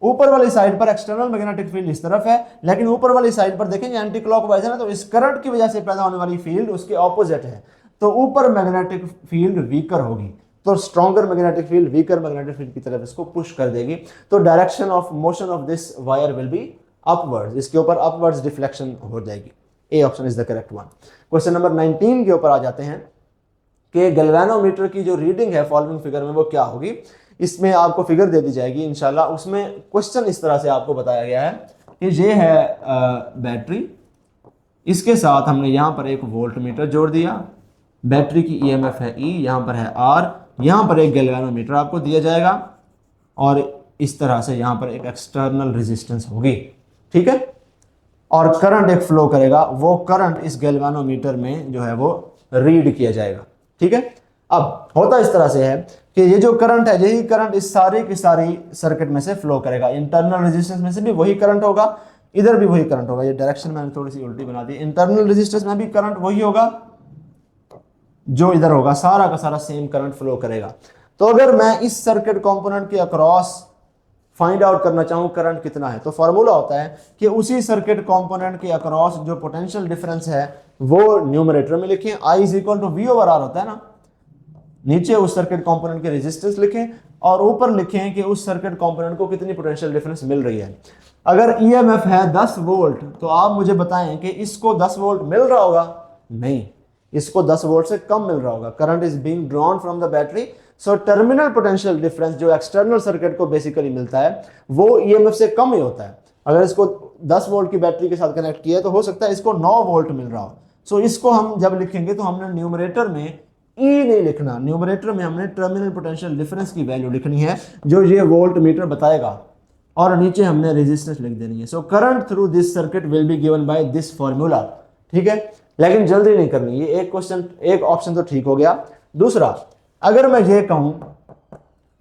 ऊपर वाली साइड पर एक्सटर्नल मैग्नेटिक फील्ड इस तरफ है, लेकिन ऊपर वाली साइड पर देखेंगे एंटी क्लॉकवाइज है ना, तो इस करंट की वजह से पैदा होने वाली फील्ड उसके ऑपोजिट है। तो ऊपर मैग्नेटिक फील्ड वीकर होगी, तो stronger magnetic field weaker magnetic field की तरफ इसको पुश कर देगी। तो direction of motion of this wire will be upwards, इसके ऊपर अपवर्ड्स डिफ्लेक्शन हो जाएगी। A option is the correct one. Question number 19 के ऊपर आ जाते हैं कि गैल्वेनोमीटर की जो रीडिंग है फॉलोइंग फिगर में वो क्या होगी। इसमें आपको फिगर दे दी जाएगी इंशाल्लाह। उसमें क्वेश्चन इस तरह से आपको बताया गया है कि ये है बैटरी, इसके साथ हमने यहाँ पर एक वोल्ट मीटर जोड़ दिया, बैटरी की ईएमएफ है ई, यहाँ पर है आर, यहाँ पर एक गैल्वेनोमीटर आपको दिया जाएगा, और इस तरह से यहाँ पर एक एक्सटर्नल रेजिस्टेंस होगी, ठीक है। और करंट एक फ्लो करेगा, वो करंट इस गैल्वेनोमीटर में जो है वो रीड किया जाएगा, ठीक है। अब होता इस तरह से है कि ये जो करंट है, यही करंट इस सारी की सारी सर्किट में से फ्लो करेगा। इंटरनल रेजिस्टेंस में से भी वही करंट होगा, इधर भी वही करंट होगा। ये डायरेक्शन मैंने थोड़ी सी उल्टी बना दी। इंटरनल रेजिस्टेंस में भी करंट वही होगा जो इधर होगा, सारा का सारा सेम करंट फ्लो करेगा। तो अगर मैं इस सर्किट कंपोनेंट के अक्रॉस फाइंड आउट करना चाहूँ करंट कितना है, तो फॉर्मूला होता है कि उसी सर्किट कंपोनेंट के अक्रॉस जो पोटेंशियल डिफरेंस है वो न्यूमरेटर में लिखें, I is equal to V over R होता है ना। नीचे उस सर्किट कंपोनेंट के रेजिस्टेंस लिखें और ऊपर लिखें कि उस सर्किट कंपोनेंट को कितनी पोटेंशियल डिफरेंस मिल रही है। अगर EMF है 10 वोल्ट तो आप मुझे बताएं कि इसको 10 वोल्ट मिल रहा होगा? नहीं, इसको 10 वोल्ट से कम मिल रहा होगा। Current is being drawn from the battery, so terminal potential difference जो एक्सटर्नल सर्किट को बेसिकली मिलता है वो EMF से कम ही होता है। अगर इसको 10 वोल्ट की बैटरी के साथ कनेक्ट किया है तो हो सकता है इसको 9 वोल्ट मिल रहा हो। सो इसको हम जब लिखेंगे तो हमने न्यूमरेटर में E नहीं लिखना, न्यूमरेटर में हमने टर्मिनल पोटेंशियल डिफरेंस की वैल्यू लिखनी है जो ये वोल्ट मीटर बताएगा, और नीचे हमने रेजिस्टेंस लिख देनी है। So current through this circuit will be given by this formula. ठीक है, लेकिन जल्दी नहीं करनी। ये एक क्वेश्चन, एक ऑप्शन तो ठीक हो गया। दूसरा, अगर मैं ये कहूं,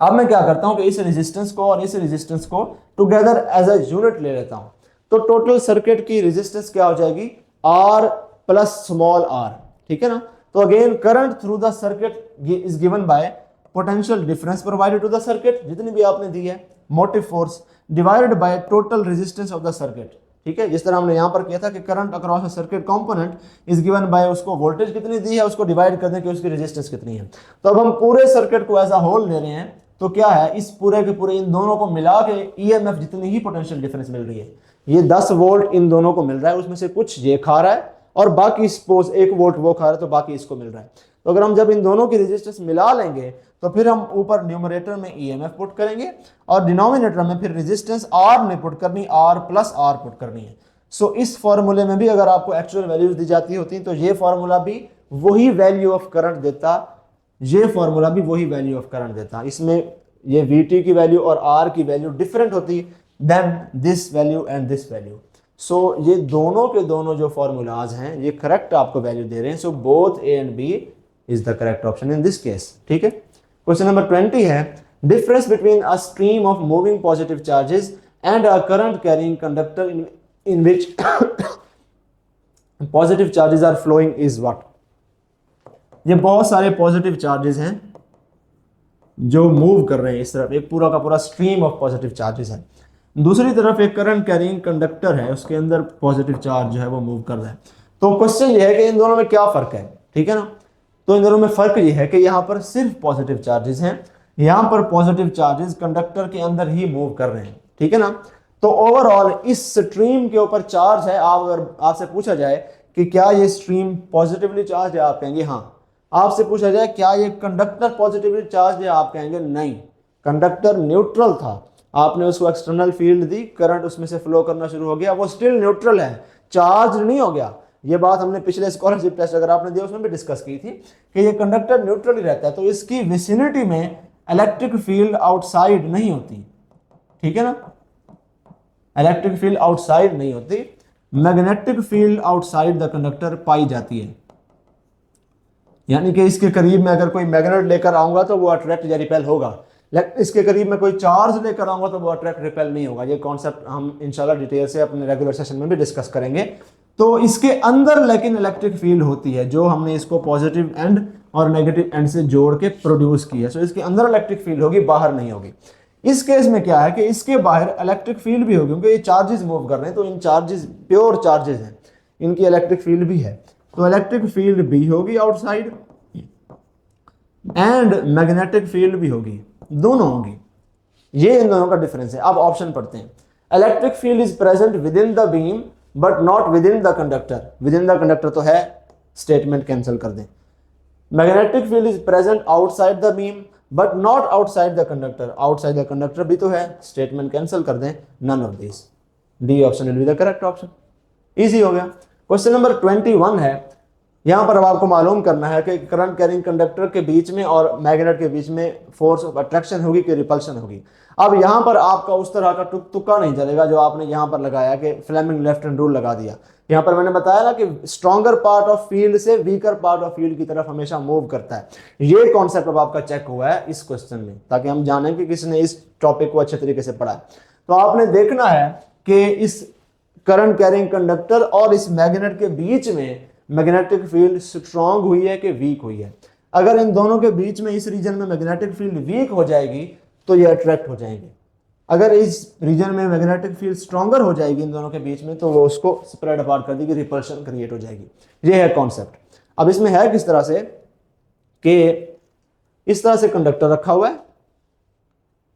अब मैं क्या करता हूं कि इस रेजिस्टेंस को और इस रेजिस्टेंस को टुगेदर एज अ यूनिट ले लेता हूं, तो टोटल सर्किट की रेजिस्टेंस क्या हो जाएगी? R plus small r। ठीक है ना। तो again current through the circuit is given by potential difference provided to the circuit, जितनी भी आपने दी है, motive force divided by total resistance of the circuit. ठीक है, जिस तरह हमने यहां पर किया था कि current across a circuit component is given bye उसको वोल्टेज कितनी दी है उसको डिवाइड कर दें कि उसकी रेजिस्टेंस कितनी है। तो अब हम पूरे सर्किट को एज अ होल ले रहे हैं, तो क्या है, इस पूरे के पूरे इन दोनों को मिला के EMF जितनी ही पोटेंशियल डिफरेंस मिल रही है, ये 10 वोल्ट इन दोनों को मिल रहा है, उसमें से कुछ ये खा रहा है और बाकी सपोज 1 वोल्ट वो खा रहा है तो बाकी इसको मिल रहा है। तो अगर हम जब इन दोनों की रेजिस्टेंस मिला लेंगे तो फिर हम ऊपर न्यूमरेटर में EMF पुट करेंगे और डिनोमिनेटर में फिर रेजिस्टेंस R ने पुट करनी, R प्लस R पुट करनी है। सो इस फॉर्मूले में भी अगर आपको एक्चुअल वैल्यूज दी जाती होती तो ये फॉर्मूला भी वही वैल्यू ऑफ करंट देता, ये फॉर्मूला भी वही वैल्यू ऑफ करंट देता। इसमें ये VT की वैल्यू और R की वैल्यू डिफरेंट होती then this value and this value. So ये दोनों के दोनों जो फॉर्मूलाज हैं ये करेक्ट आपको वैल्यू दे रहे हैं। So both A and B is the correct option in this case. ठीक है, क्वेश्चन नंबर 20 है, difference between a stream of moving positive charges and a current carrying conductor in which positive charges are flowing is what? ये बहुत सारे positive charges हैं जो move कर रहे हैं इस तरफ, एक पूरा का पूरा स्ट्रीम ऑफ पॉजिटिव चार्जेस है। दूसरी तरफ एक करंट कैरिंग कंडक्टर है, उसके अंदर पॉजिटिव चार्ज जो है वो मूव कर रहा है। तो क्वेश्चन ये है कि इन दोनों में क्या फर्क है? ठीक है ना। तो इन दोनों में फर्क ये है कि यहाँ पर सिर्फ पॉजिटिव चार्जेस हैं, यहाँ पर पॉजिटिव चार्जेस कंडक्टर के अंदर ही मूव कर रहे हैं। ठीक है ना। तो ओवरऑल इस स्ट्रीम के ऊपर चार्ज है। आप अगर आपसे पूछा जाए कि क्या ये स्ट्रीम पॉजिटिवली चार्ज है, आप कहेंगे हाँ। आपसे पूछा जाए क्या ये कंडक्टर पॉजिटिवली चार्ज है, आप कहेंगे नहीं, कंडक्टर न्यूट्रल था, आपने उसको एक्सटर्नल फील्ड दी, करंट उसमें से फ्लो करना शुरू हो गया, वो स्टिल न्यूट्रल है, चार्ज नहीं हो गया। ये बात हमने पिछले स्कॉलरशिप टेस्ट अगर आपने दिया उसमें भी डिस्कस की थी कि ये कंडक्टर न्यूट्रल ही रहता है, तो इसकी विसिनिटी में इलेक्ट्रिक फील्ड आउटसाइड नहीं होती। ठीक है ना, इलेक्ट्रिक फील्ड आउटसाइड नहीं होती, magnetic field outside the conductor पाई जाती है। यानी कि इसके करीब में अगर कोई मैग्नेट लेकर आऊंगा तो वो अट्रैक्ट या रिपेल होगा, लेकिन इसके करीब में कोई चार्ज लेकर आऊंगा तो वो अट्रैक्ट रिपेल नहीं होगा। ये कॉन्सेप्ट हम इंशाल्लाह डिटेल से अपने रेगुलर सेशन में भी डिस्कस करेंगे। तो इसके अंदर लेकिन इलेक्ट्रिक फील्ड होती है जो हमने इसको पॉजिटिव एंड और नेगेटिव एंड से जोड़ के प्रोड्यूस की है। सो इसके अंदर इलेक्ट्रिक फील्ड होगी, बाहर नहीं होगी। इस केस में क्या है कि इसके बाहर इलेक्ट्रिक फील्ड भी होगी, क्योंकि ये चार्जेस मूव कर रहे हैं, तो इन चार्जेस प्योर चार्जेस हैं, इनकी इलेक्ट्रिक फील्ड भी है, तो इलेक्ट्रिक फील्ड भी होगी आउटसाइड एंड मैग्नेटिक फील्ड भी होगी, दोनों होगी। ये इन दोनों का डिफरेंस है। अब ऑप्शन पढ़ते हैं। Electric field is present within the beam but not within the conductor. Within the conductor तो है, स्टेटमेंट कैंसिल कर दें। Magnetic field is present outside the beam but not outside the conductor. Outside the conductor भी तो है, statement cancel कर दें, none of this. D option will be the correct option. Easy हो गया। क्वेश्चन नंबर 21 है, यहाँ पर अब आपको मालूम करना है कि करंट कैरिंग कंडक्टर के बीच में और मैग्नेट के बीच में फोर्स ऑफ अट्रैक्शन होगी कि रिपल्शन होगी। अब यहाँ पर आपका उस तरह का तुक्का नहीं चलेगा जो आपने यहाँ पर लगाया कि फ्लेमिंग लेफ्ट हैंड रूल लगा दिया। यहाँ पर मैंने बताया ना कि स्ट्रॉन्गर पार्ट ऑफ फील्ड से वीकर पार्ट ऑफ फील्ड की तरफ हमेशा मूव करता है। ये कॉन्सेप्ट अब आपका चेक हुआ है इस क्वेश्चन में, ताकि हम जानें कि किसने इस टॉपिक को अच्छे तरीके से पढ़ा है। तो आपने देखना है कि इस करंट कैरिंग कंडक्टर और इस मैग्नेट के बीच में मैग्नेटिक फील्ड स्ट्रांग हुई है कि वीक हुई है। अगर इन दोनों के बीच में इस रीजन में मैग्नेटिक फील्ड वीक हो जाएगी तो ये अट्रैक्ट हो जाएंगे। अगर इस रीजन में मैग्नेटिक फील्ड स्ट्रांगर हो जाएगी इन दोनों के बीच में तो वो उसको स्प्रेड अपार्ट कर देगी, रिपल्शन क्रिएट हो जाएगी। ये है कॉन्सेप्ट। अब इसमें है किस तरह से कि इस तरह से कंडक्टर रखा हुआ है,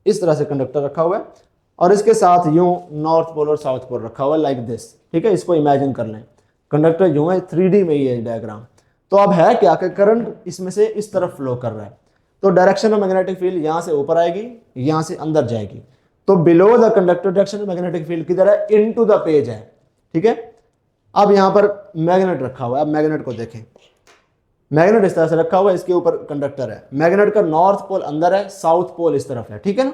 इस तरह से कंडक्टर रखा हुआ है और इसके साथ यूं नॉर्थ पोल और साउथ पोल रखा हुआ है लाइक दिस। ठीक है, इसको इमेजिन कर लें। कंडक्टर यूं है, 3D में ही है डायग्राम। तो अब है क्या कि करंट इसमें से इस तरफ फ्लो कर रहा है, तो डायरेक्शन ऑफ मैग्नेटिक फील्ड यहां से ऊपर आएगी, यहां से अंदर जाएगी। तो below the conductor direction of magnetic field किधर है? इनटू द पेज है। ठीक है, अब यहां पर मैग्नेट रखा हुआ है। अब मैग्नेट को देखें, मैग्नेट इस तरह से रखा हुआ है, इसके ऊपर कंडक्टर है। मैग्नेट का नॉर्थ पोल अंदर है, साउथ पोल इस तरफ है। ठीक है ना,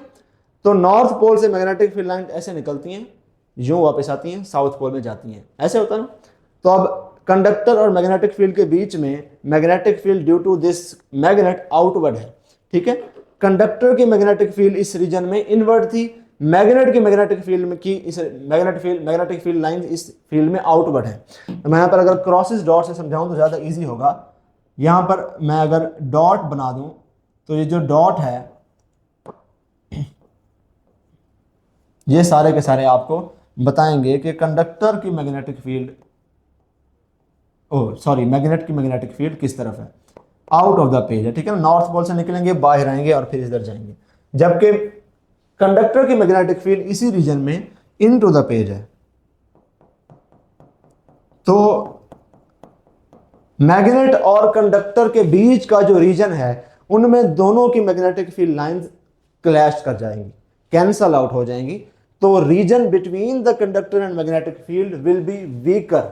तो नॉर्थ पोल से मैग्नेटिक फील्ड लाइन ऐसे निकलती हैं, यूं वापस आती हैं, साउथ पोल में जाती हैं, ऐसे होता है ना। तो अब कंडक्टर और मैग्नेटिक फील्ड के बीच में magnetic field due to this magnet outward है। ठीक है, कंडक्टर की मैग्नेटिक फील्ड इस रीजन में इनवर्ड थी, मैग्नेट की मैग्नेटिक फील्ड में की इस मैग्नेटिक फील्ड लाइन इस फील्ड में आउटवर्ड है। तो मैं यहाँ पर अगर क्रॉसेस डॉट से समझाऊं तो ज़्यादा ईजी होगा। यहाँ पर मैं अगर डॉट बना दूं तो ये जो डॉट है ये सारे के सारे आपको बताएंगे कि कंडक्टर की मैग्नेटिक फील्ड, मैग्नेट की मैग्नेटिक फील्ड किस तरफ है? आउट ऑफ द पेज है। ठीक है, नॉर्थ पोल से निकलेंगे, बाहर आएंगे और फिर इधर जाएंगे। जबकि कंडक्टर की मैग्नेटिक फील्ड इसी रीजन में इनटू द पेज है। तो मैग्नेट और कंडक्टर के बीच का जो रीजन है उनमें दोनों की मैग्नेटिक फील्ड लाइंस क्लैश कर जाएंगी, कैंसल आउट हो जाएंगी। तो reason between the conductor and magnetic field will be weaker,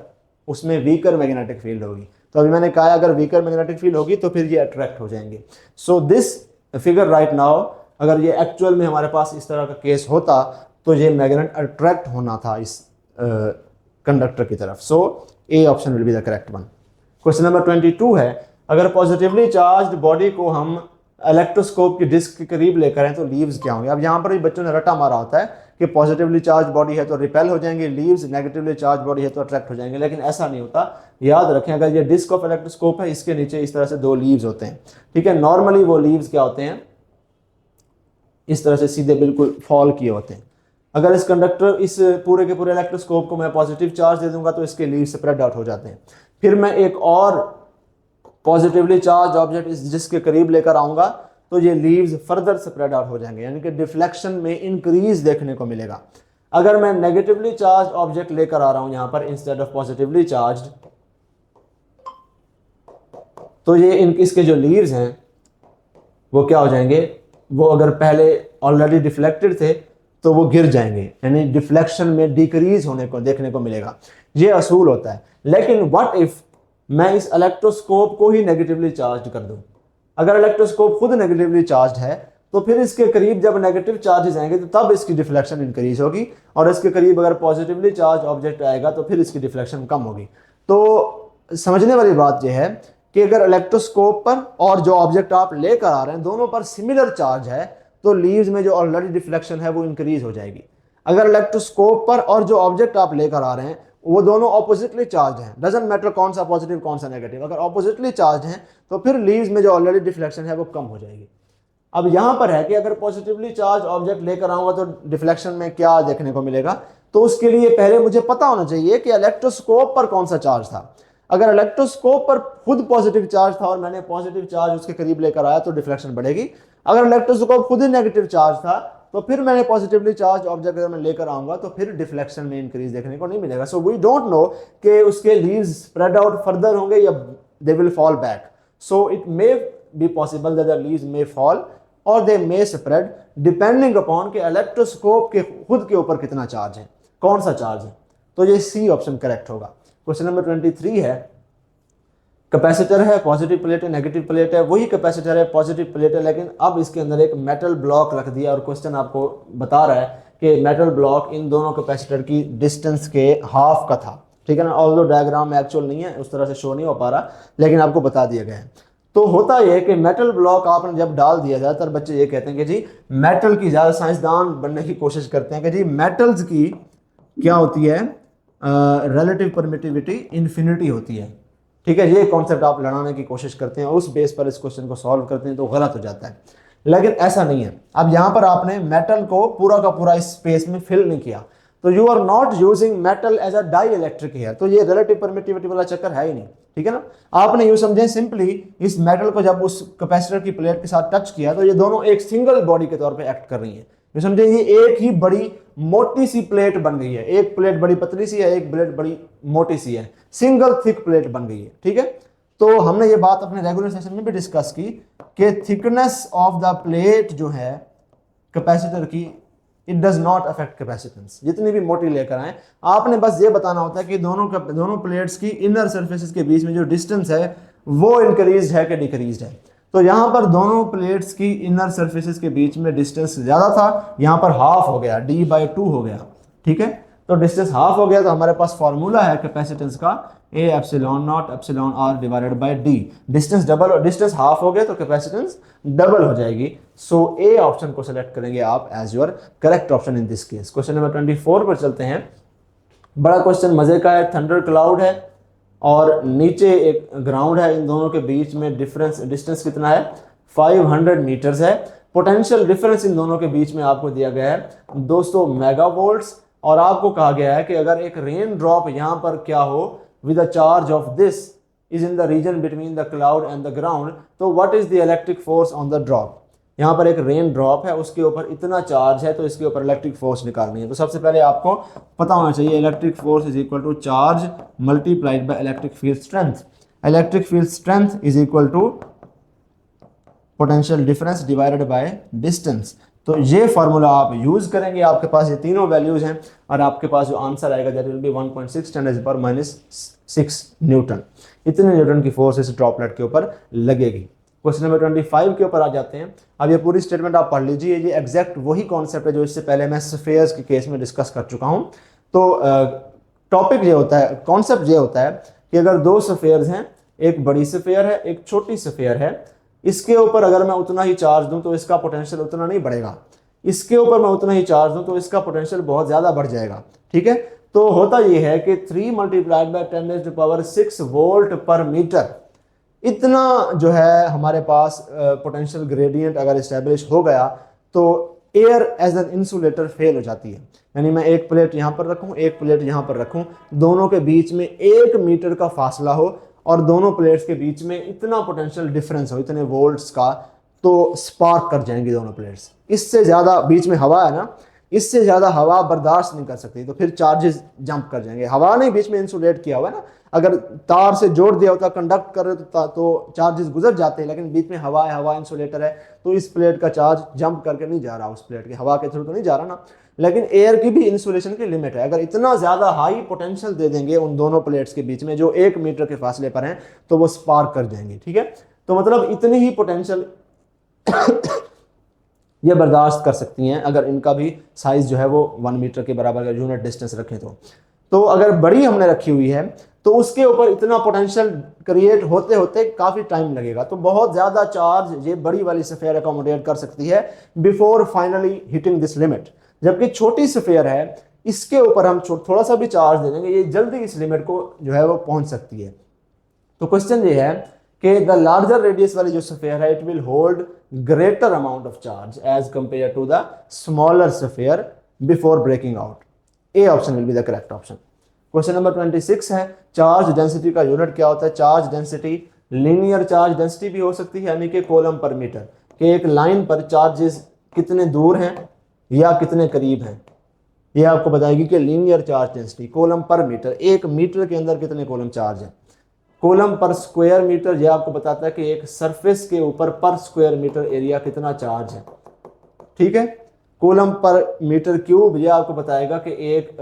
उसमें वीकर मैग्नेटिक फील्ड होगी। तो अभी मैंने कहा अगर वीकर मैग्नेटिक फील्ड होगी तो फिर ये अट्रैक्ट हो जाएंगे। So this figure right now, अगर ये एक्चुअल में हमारे पास इस तरह का केस होता तो ये मैग्नेट अट्रैक्ट होना था इस कंडक्टर की तरफ। So A option will be the correct one. Question number 22 है, अगर पॉजिटिवली चार्ज्ड बॉडी को हम इलेक्ट्रोस्कोप की डिस्क के करीब लेकर हैं तो लीव्स क्या होंगे? अब यहाँ पर भी बच्चों ने रटा मारा होता है कि पॉजिटिवली चार्ज बॉडी है तो रिपेल हो जाएंगे लीव्स, नेगेटिवली चार्ज बॉडी है तो अट्रैक्ट हो जाएंगे, लेकिन ऐसा नहीं होता। याद रखें, अगर ये डिस्क ऑफ इलेक्ट्रोस्कोप है, इसके नीचे इस तरह से 2 लीव्स होते हैं। ठीक है, नॉर्मली वो लीव्स क्या होते हैं? इस तरह से सीधे बिल्कुल फॉल किए होते हैं। अगर इस कंडक्टर, इस पूरे के पूरे इलेक्ट्रोस्कोप को मैं पॉजिटिव चार्ज दे दूंगा तो इसके लीव स्प्रेड आउट हो जाते हैं। फिर मैं एक और पॉजिटिवली चार्ज ऑब्जेक्ट इस डिस्क के करीब लेकर आऊंगा तो ये लीव्स फर्दर स्प्रेड आउट हो जाएंगे, यानी कि डिफ्लेक्शन में इंक्रीज देखने को मिलेगा। अगर मैं नेगेटिवली चार्ज ऑब्जेक्ट लेकर आ रहा हूं यहां पर इंस्टेड ऑफ पॉजिटिवली चार्ज, तो ये इसके जो लीव्स हैं वो क्या हो जाएंगे? वो अगर पहले ऑलरेडी डिफ्लेक्टेड थे तो वो गिर जाएंगे, यानी डिफ्लेक्शन में डिक्रीज होने को देखने को मिलेगा। ये असूल होता है। लेकिन व्हाट इफ मैं इस इलेक्ट्रोस्कोप को ही नेगेटिवली चार्ज कर दूं? अगर इलेक्ट्रोस्कोप खुद नेगेटिवली चार्ज है तो फिर इसके करीब जब नेगेटिव चार्जेस आएंगे तो तब इसकी डिफ्लेक्शन इंक्रीज होगी, और इसके करीब अगर पॉजिटिवली चार्ज ऑब्जेक्ट आएगा तो फिर इसकी डिफ्लेक्शन कम होगी। तो समझने वाली बात यह है कि अगर इलेक्ट्रोस्कोप पर और जो ऑब्जेक्ट आप लेकर आ रहे हैं दोनों पर सिमिलर चार्ज है तो लीव्स में जो ऑलरेडी डिफ्लेक्शन है वो इंक्रीज हो जाएगी। अगर इलेक्ट्रोस्कोप पर और जो ऑब्जेक्ट आप लेकर आ रहे हैं वो दोनों ऑपोजिटली चार्ज हैं, डजंट मैटर कौन सा पॉजिटिव कौन सा नेगेटिव, अगर ऑपोजिटली चार्ज हैं तो फिर लीव्स में जो ऑलरेडी डिफ्लेक्शन है वो कम हो जाएगी। अब यहां पर है कि अगर पॉजिटिवली चार्ज ऑब्जेक्ट लेकर आऊंगा तो डिफ्लेक्शन में क्या देखने को मिलेगा, तो उसके लिए पहले मुझे पता होना चाहिए कि इलेक्ट्रोस्कोप पर कौन सा चार्ज था। अगर इलेक्ट्रोस्कोप पर खुद पॉजिटिव चार्ज था और मैंने पॉजिटिव चार्ज उसके करीब लेकर आया तो डिफ्लेक्शन बढ़ेगी। अगर इलेक्ट्रोस्कोप खुद ही नेगेटिव चार्ज था तो फिर मैंने पॉजिटिवली चार्ज ऑब्जेक्ट अगर मैं लेकर आऊंगा तो फिर डिफ्लेक्शन में इंक्रीज देखने को नहीं मिलेगा। सो वी डोंट नो कि उसके लीव्स स्प्रेड आउट फर्दर होंगे या they will fall back. So it may be possible that the leaves may fall और दे मे स्प्रेड डिपेंडिंग अपॉन के इलेक्ट्रोस्कोप के खुद के ऊपर कितना चार्ज है, कौन सा चार्ज है। तो ये सी ऑप्शन करेक्ट होगा। क्वेश्चन नंबर 23 है कैपेसिटर है, पॉजिटिव प्लेट है, नेगेटिव प्लेट है, वही कैपेसिटर है, पॉजिटिव प्लेट है, लेकिन अब इसके अंदर एक मेटल ब्लॉक रख दिया और क्वेश्चन आपको बता रहा है कि मेटल ब्लॉक इन दोनों कैपेसिटर की डिस्टेंस के हाफ का था, ठीक है ना। ऑल्दो डायग्राम में एक्चुअल नहीं है, उस तरह से शो नहीं हो पा रहा, लेकिन आपको बता दिया गया है। तो होता यह है कि मेटल ब्लॉक आपने जब डाल दिया, ज़्यादातर बच्चे ये कहते हैं कि जी मेटल की, ज़्यादा साइंसदान बनने की कोशिश करते हैं कि जी मेटल्स की क्या होती है, रिलेटिव परमिटिविटी इन्फिनिटी होती है, ठीक है। ये कॉन्सेप्ट आप लड़ाने की कोशिश करते हैं, उस बेस पर इस क्वेश्चन को सॉल्व करते हैं तो गलत हो जाता है, लेकिन ऐसा नहीं है। अब यहाँ पर आपने मेटल को पूरा का पूरा इस स्पेस में फिल नहीं किया, तो you are not using metal as a dielectric है, तो ये रिलेटिव परमिटिविटी वाला चक्कर है ही नहीं, ठीक है ना। आपने यूं समझे सिंपली इस मेटल को जब उस कैपेसिटर की प्लेट के साथ टच किया तो ये दोनों एक सिंगल बॉडी के तौर पे एक्ट कर रही है। ये समझे ये एक ही बड़ी मोटी सी प्लेट बन गई है, एक प्लेट बड़ी पतली सी है, एक प्लेट बड़ी मोटी सी है, सिंगल थिक प्लेट बन गई है, ठीक है। तो हमने ये बात अपने रेगुलर सेशन में भी डिस्कस की कि थिकनेस ऑफ द प्लेट जो है कैपेसिटर की, it does not affect capacitance. जितनी भी मोटी लेकर आए, आपने बस ये बताना होता है कि दोनों प्लेट्स की इनर सर्फेसिस के बीच में जो डिस्टेंस है वो इंक्रीज है कि डिक्रीज है। तो यहाँ पर दोनों प्लेट्स की इनर सर्फेसिस के बीच में डिस्टेंस ज़्यादा था, यहाँ पर हाफ हो गया, d/2 हो गया, ठीक है। तो डिस्टेंस हाफ हो गया, तो हमारे पास फॉर्मूला है कैपेसिटेंस का A epsilon naught epsilon r divided by d। Distance half हो गया तो कैपेसिटेंस डबल हो जाएगी। सो A ऑप्शन को सेलेक्ट करेंगे आप as your correct option in this case. Question number 24 पर चलते हैं। बड़ा क्वेश्चन मजे का है, थंडर क्लाउड है और नीचे एक ग्राउंड है, इन दोनों के बीच में डिस्टेंस कितना है, 500 मीटर्स है। पोटेंशियल डिफरेंस इन दोनों के बीच में आपको दिया गया है 200 मेगावोल्ट्स, और आपको कहा गया है कि अगर एक रेन ड्रॉप यहाँ पर क्या हो with a charge of this is in the region between the cloud and the ground, तो what is the electric force on the drop. यहाँ पर एक रेन ड्रॉप है, उसके ऊपर इतना चार्ज है, तो इसके ऊपर इलेक्ट्रिक फोर्स निकालनी है। तो सबसे पहले आपको पता होना चाहिए electric force is equal to charge multiplied by electric field strength. Electric field strength is equal to potential difference divided by distance. तो ये फार्मूला आप यूज करेंगे, आपके पास ये तीनों वैल्यूज हैं और आपके पास जो आंसर आएगा दैट विल बी 1.6 × 10⁻⁶ न्यूटन। इतने न्यूटन की फोर्स इस ड्रॉपलेट के ऊपर लगेगी। क्वेश्चन नंबर 25 के ऊपर आ जाते हैं। अब ये पूरी स्टेटमेंट आप पढ़ लीजिए, ये एग्जैक्ट वही कॉन्सेप्ट है जो इससे पहले मैं स्फेयर्स के केस में डिस्कस कर चुका हूँ। तो टॉपिक ये होता है, कॉन्सेप्ट ये होता है कि अगर दो स्फेयर्स हैं, एक बड़ी स्फेयर है एक छोटी स्फेयर है, इसके ऊपर अगर मैं उतना ही चार्ज दूं तो इसका पोटेंशियल उतना नहीं बढ़ेगा, इसके ऊपर मैं उतना ही चार्ज दूं तो इसका पोटेंशियल बहुत ज़्यादा बढ़ जाएगा, ठीक है। तो होता ये है कि 3 × 10⁻⁶ वोल्ट पर मीटर, इतना जो है हमारे पास पोटेंशियल ग्रेडियंट अगर इस्टेब्लिश हो गया तो air as an insulator fail हो जाती है। यानी मैं एक प्लेट यहाँ पर रखूँ, एक प्लेट यहाँ पर रखूँ, दोनों के बीच में 1 मीटर का फासला हो और दोनों प्लेट्स के बीच में इतना पोटेंशियल डिफरेंस हो, इतने वोल्ट्स का, तो स्पार्क कर जाएंगी दोनों प्लेट्स। इससे ज़्यादा, बीच में हवा है ना, इससे ज़्यादा हवा बर्दाश्त नहीं कर सकती, तो फिर चार्जेस जंप कर जाएंगे। हवा नहीं, बीच में इंसुलेट किया हुआ है ना, अगर तार से जोड़ दिया होता, कंडक्ट कर रहे तो चार्जेस गुजर जाते हैं, लेकिन बीच में हवा है, हवा इंसुलेटर है, तो इस प्लेट का चार्ज जंप करके नहीं जा रहा, उस प्लेट के हवा के थ्रू तो नहीं जा रहा ना। लेकिन एयर की भी इंसुलेशन की लिमिट है, अगर इतना ज़्यादा हाई पोटेंशियल दे देंगे उन दोनों प्लेट्स के बीच में जो 1 मीटर के फासले पर हैं, तो वो स्पार्क कर जाएंगे, ठीक है। तो मतलब इतनी ही पोटेंशियल ये बर्दाश्त कर सकती हैं अगर इनका भी साइज जो है वो 1 मीटर के बराबर का यूनिट डिस्टेंस रखें तो अगर बड़ी हमने रखी हुई है तो उसके ऊपर इतना पोटेंशियल क्रिएट होते होते काफ़ी टाइम लगेगा, तो बहुत ज़्यादा चार्ज ये बड़ी वाली स्फीयर अकोमोडेट कर सकती है before finally hitting this limit. जबकि छोटी स्फीयर है, इसके ऊपर हम थोड़ा सा भी चार्ज दे देंगे, ये जल्दी इस लिमिट को जो है वो पहुंच सकती है। तो क्वेश्चन ये है कि द लार्जर रेडियस वाली जो स्फीयर है it will hold greater amount of charge as compare to the smaller sphere before breaking out. A option will be the correct option. Question number 26 है, चार्ज डेंसिटी का unit क्या होता है। Charge density linear charge density भी हो सकती है, यानी कि कूलम पर मीटर, कि एक लाइन पर चार्जेस कितने दूर हैं या कितने करीब हैं, ये आपको बताएगी कि लीनियर चार्ज डेंसिटी कूलम पर मीटर, 1 मीटर के अंदर कितने कूलम चार्ज है। कूलम पर स्क्वायर मीटर ये आपको बताता है कि एक सरफेस के ऊपर पर स्क्वायर मीटर एरिया कितना चार्ज है, ठीक है। कूलम पर मीटर क्यूब ये आपको बताएगा कि एक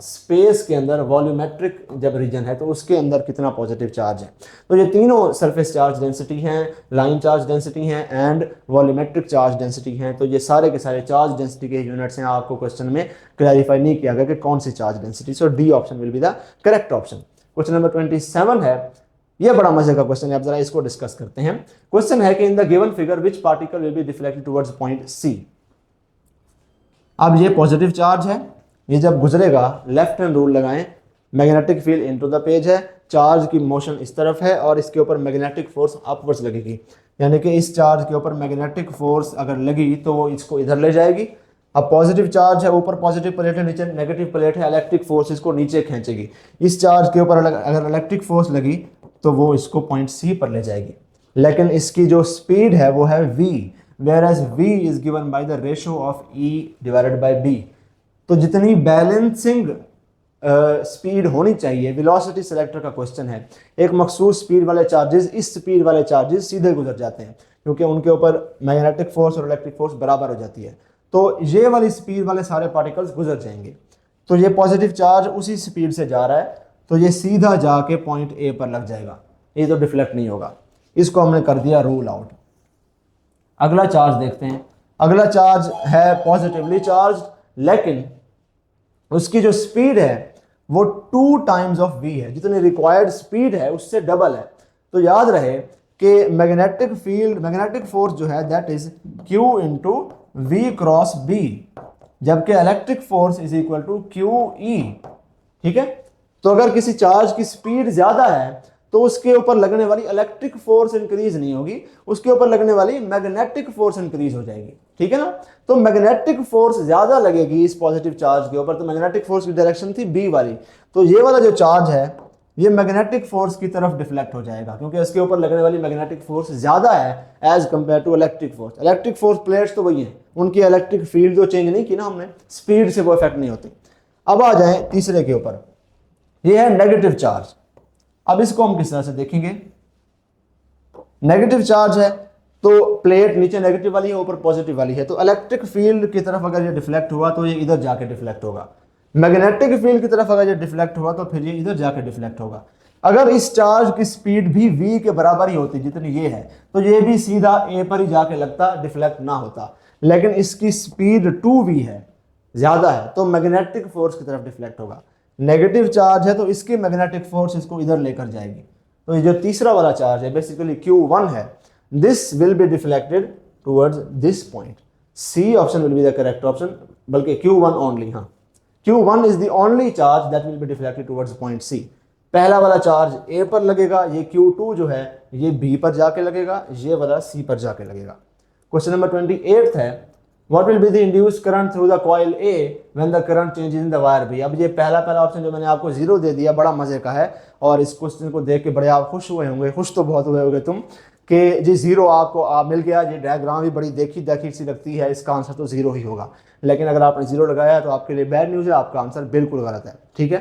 स्पेस के अंदर वॉल्यूमेट्रिक जब रीजन है तो उसके अंदर कितना पॉजिटिव चार्ज है। तो ये तीनों सरफेस चार्ज डेंसिटी हैं, लाइन चार्ज डेंसिटी हैं एंड वॉल्यूमेट्रिक चार्ज डेंसिटी हैं। तो ये सारे के सारे चार्ज डेंसिटी के यूनिट्स हैं। आपको क्वेश्चन में क्लैरिफाई नहीं किया गया कि कौन सी charge density. So D option will be the correct option. Question number 27 है, ये बड़ा मजे का क्वेश्चन है, आप जरा इसको डिस्कस करते हैं। क्वेश्चन है कि in the given figure which particle will be deflected towards point C. अब ये पॉजिटिव चार्ज है, ये जब गुजरेगा लेफ्ट हैंड रूल लगाएं, magnetic field into the page है, चार्ज की मोशन इस तरफ है और इसके ऊपर मैग्नेटिक फोर्स अपवर्ड्स लगेगी, यानी कि इस चार्ज के ऊपर मैग्नेटिक फोर्स अगर लगी तो वो इसको इधर ले जाएगी। अब पॉजिटिव चार्ज है, ऊपर पॉजिटिव प्लेट है, नीचे नेगेटिव प्लेट है, इलेक्ट्रिक फोर्स इसको नीचे खींचेगी। इस चार्ज के ऊपर अगर इलेक्ट्रिक फोर्स लगी तो वो इसको पॉइंट सी पर ले जाएगी, लेकिन इसकी जो स्पीड है वो है v, whereas v is given by the ratio of e divided by b। तो जितनी बैलेंसिंग स्पीड होनी चाहिए, वेलोसिटी सेलेक्टर का क्वेश्चन है, एक मखसूस स्पीड वाले चार्जेस इस स्पीड वाले चार्जेस सीधे गुजर जाते हैं क्योंकि उनके ऊपर मैग्नेटिक फोर्स और इलेक्ट्रिक फोर्स बराबर हो जाती है। तो ये वाली स्पीड वाले सारे पार्टिकल्स गुजर जाएंगे। तो ये पॉजिटिव चार्ज उसी स्पीड से जा रहा है तो ये सीधा जाके पॉइंट ए पर लग जाएगा, ये तो डिफ्लेक्ट नहीं होगा। इसको हमने कर दिया रूल आउट। अगला चार्ज देखते हैं। अगला चार्ज है पॉजिटिवली चार्ज, लेकिन उसकी जो स्पीड है वो 2 टाइम्स ऑफ v है, जितनी रिक्वायर्ड स्पीड है उससे डबल है। तो याद रहे कि मैग्नेटिक फील्ड, मैग्नेटिक फोर्स जो है that is q into v cross b, जबकि electric force is equal to QE। ठीक है, तो अगर किसी चार्ज की स्पीड ज्यादा है तो उसके ऊपर लगने वाली इलेक्ट्रिक फोर्स इंक्रीज नहीं होगी, उसके ऊपर लगने वाली मैग्नेटिक फोर्स इंक्रीज हो जाएगी। ठीक है ना, तो मैग्नेटिक फोर्स ज्यादा लगेगी इस पॉजिटिव चार्ज के ऊपर, तो मैग्नेटिक फोर्स की डायरेक्शन थी बी वाली, तो ये वाला जो चार्ज है ये मैग्नेटिक फोर्स की तरफ डिफ्लेक्ट हो जाएगा क्योंकि इसके ऊपर लगने वाली मैग्नेटिक फोर्स ज्यादा है as compare to electric force. Electric force plates तो वही है, उनकी इलेक्ट्रिक फील्ड जो चेंज नहीं की ना हमने, स्पीड से वो इफेक्ट नहीं होती। अब आ जाए तीसरे के ऊपर, ये है नेगेटिव चार्ज। अब इसको हम किस तरह से देखेंगे। नेगेटिव चार्ज है तो प्लेट नीचे नेगेटिव वाली है, ऊपर पॉजिटिव वाली है, तो इलेक्ट्रिक फील्ड की तरफ अगर ये डिफ्लेक्ट हुआ तो ये इधर जाके डिफ्लेक्ट होगा। मैग्नेटिक फील्ड की तरफ अगर ये डिफ्लेक्ट हुआ तो फिर ये इधर जाके डिफ्लेक्ट होगा। अगर इस चार्ज की स्पीड भी v के बराबर ही होती जितनी ये है तो ये भी सीधा a पर ही जाके लगता, डिफ्लेक्ट ना होता, लेकिन इसकी स्पीड 2v है, ज्यादा है, तो मैग्नेटिक फोर्स की तरफ डिफ्लेक्ट होगा। नेगेटिव चार्ज है तो इसकी मैग्नेटिक फोर्स इसको इधर लेकर जाएगी। तो ये जो तीसरा वाला चार्ज है बेसिकली Q1 है, this will be deflected towards this point. C option will be the correct option, बल्कि Q1 ओनली। हाँ, Q1 is the only charge that will be deflected towards point C. पहला वाला charge A पर लगेगा, ये Q2 जो है ये B पर जाके लगेगा, ये वाला C पर जाके लगेगा। क्वेश्चन नंबर 28 है, What will be the induced current through the coil A when the current changes in the wire B। अब ये पहला ऑप्शन जो मैंने आपको जीरो दे दिया बड़ा मजे का है, और इस क्वेश्चन को देख के बड़े आप खुश हुए होंगे, खुश तो बहुत हुए होंगे तुम कि जी जीरो आपको मिल गया। ये डायग्राम भी बड़ी देखी सी लगती है, इसका आंसर तो जीरो ही होगा, लेकिन अगर आपने जीरो लगाया तो आपके लिए बैड न्यूज है, आपका आंसर बिल्कुल गलत है। ठीक है,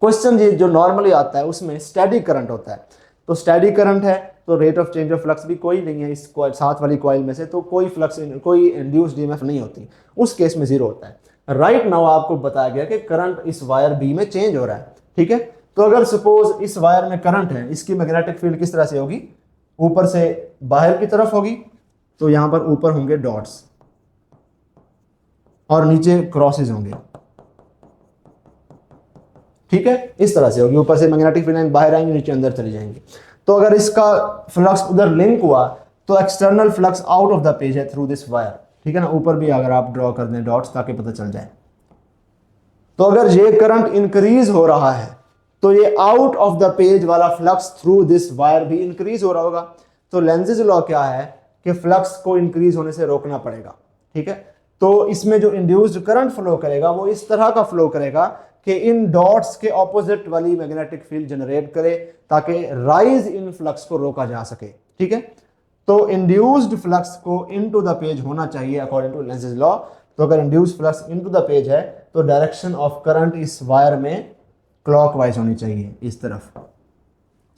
क्वेश्चन ये जो नॉर्मली आता है उसमें स्टेडी करंट होता है, तो स्टेडी करंट है तो rate of change of flux भी कोई नहीं है इस साथ वाली कॉइल में से, तो कोई फ्लक्स, कोई इंड्यूस्ड ईएमएफ नहीं होती, उस केस में जीरो होता है। राइट नाउ आपको बताया गया कि करंट इस वायर बी में चेंज हो रहा है। ठीक है, तो अगर सपोज इस वायर में करंट है, इसकी मैग्नेटिक फील्ड किस तरह से होगी, ऊपर से बाहर की तरफ होगी, तो यहां पर ऊपर होंगे डॉट्स और नीचे क्रॉसेज होंगे। ठीक है, इस तरह से होगी, ऊपर से मैग्नेटिक फील्ड बाहर आएंगे, नीचे अंदर चले जाएंगे। तो अगर इसका फ्लक्स उधर लिंक हुआ तो external flux out of the page है थ्रू दिस वायर। ठीक है ना, ऊपर भी अगर आप ड्रॉ कर दें डॉट्स ताकि पता चल जाए। तो अगर ये करंट इंक्रीज हो रहा है तो ये आउट ऑफ द पेज वाला फ्लक्स थ्रू दिस वायर भी इंक्रीज हो रहा होगा। तो लेंजेज लॉ क्या है कि फ्लक्स को इंक्रीज होने से रोकना पड़ेगा। ठीक है, तो इसमें जो इंड्यूस्ड करंट फ्लो करेगा वो इस तरह का फ्लो करेगा कि इन डॉट्स के ऑपोजिट वाली मैग्नेटिक फील्ड जनरेट करे ताकि राइज इन फ्लक्स को रोका जा सके। ठीक है, तो इंड्यूस्ड फ्लक्स को इनटू द पेज होना चाहिए अकॉर्डिंग टू लेंजेज लॉ। तो अगर induced flux into the page है तो डायरेक्शन ऑफ करंट इस वायर में क्लॉकवाइज होनी चाहिए, इस तरफ।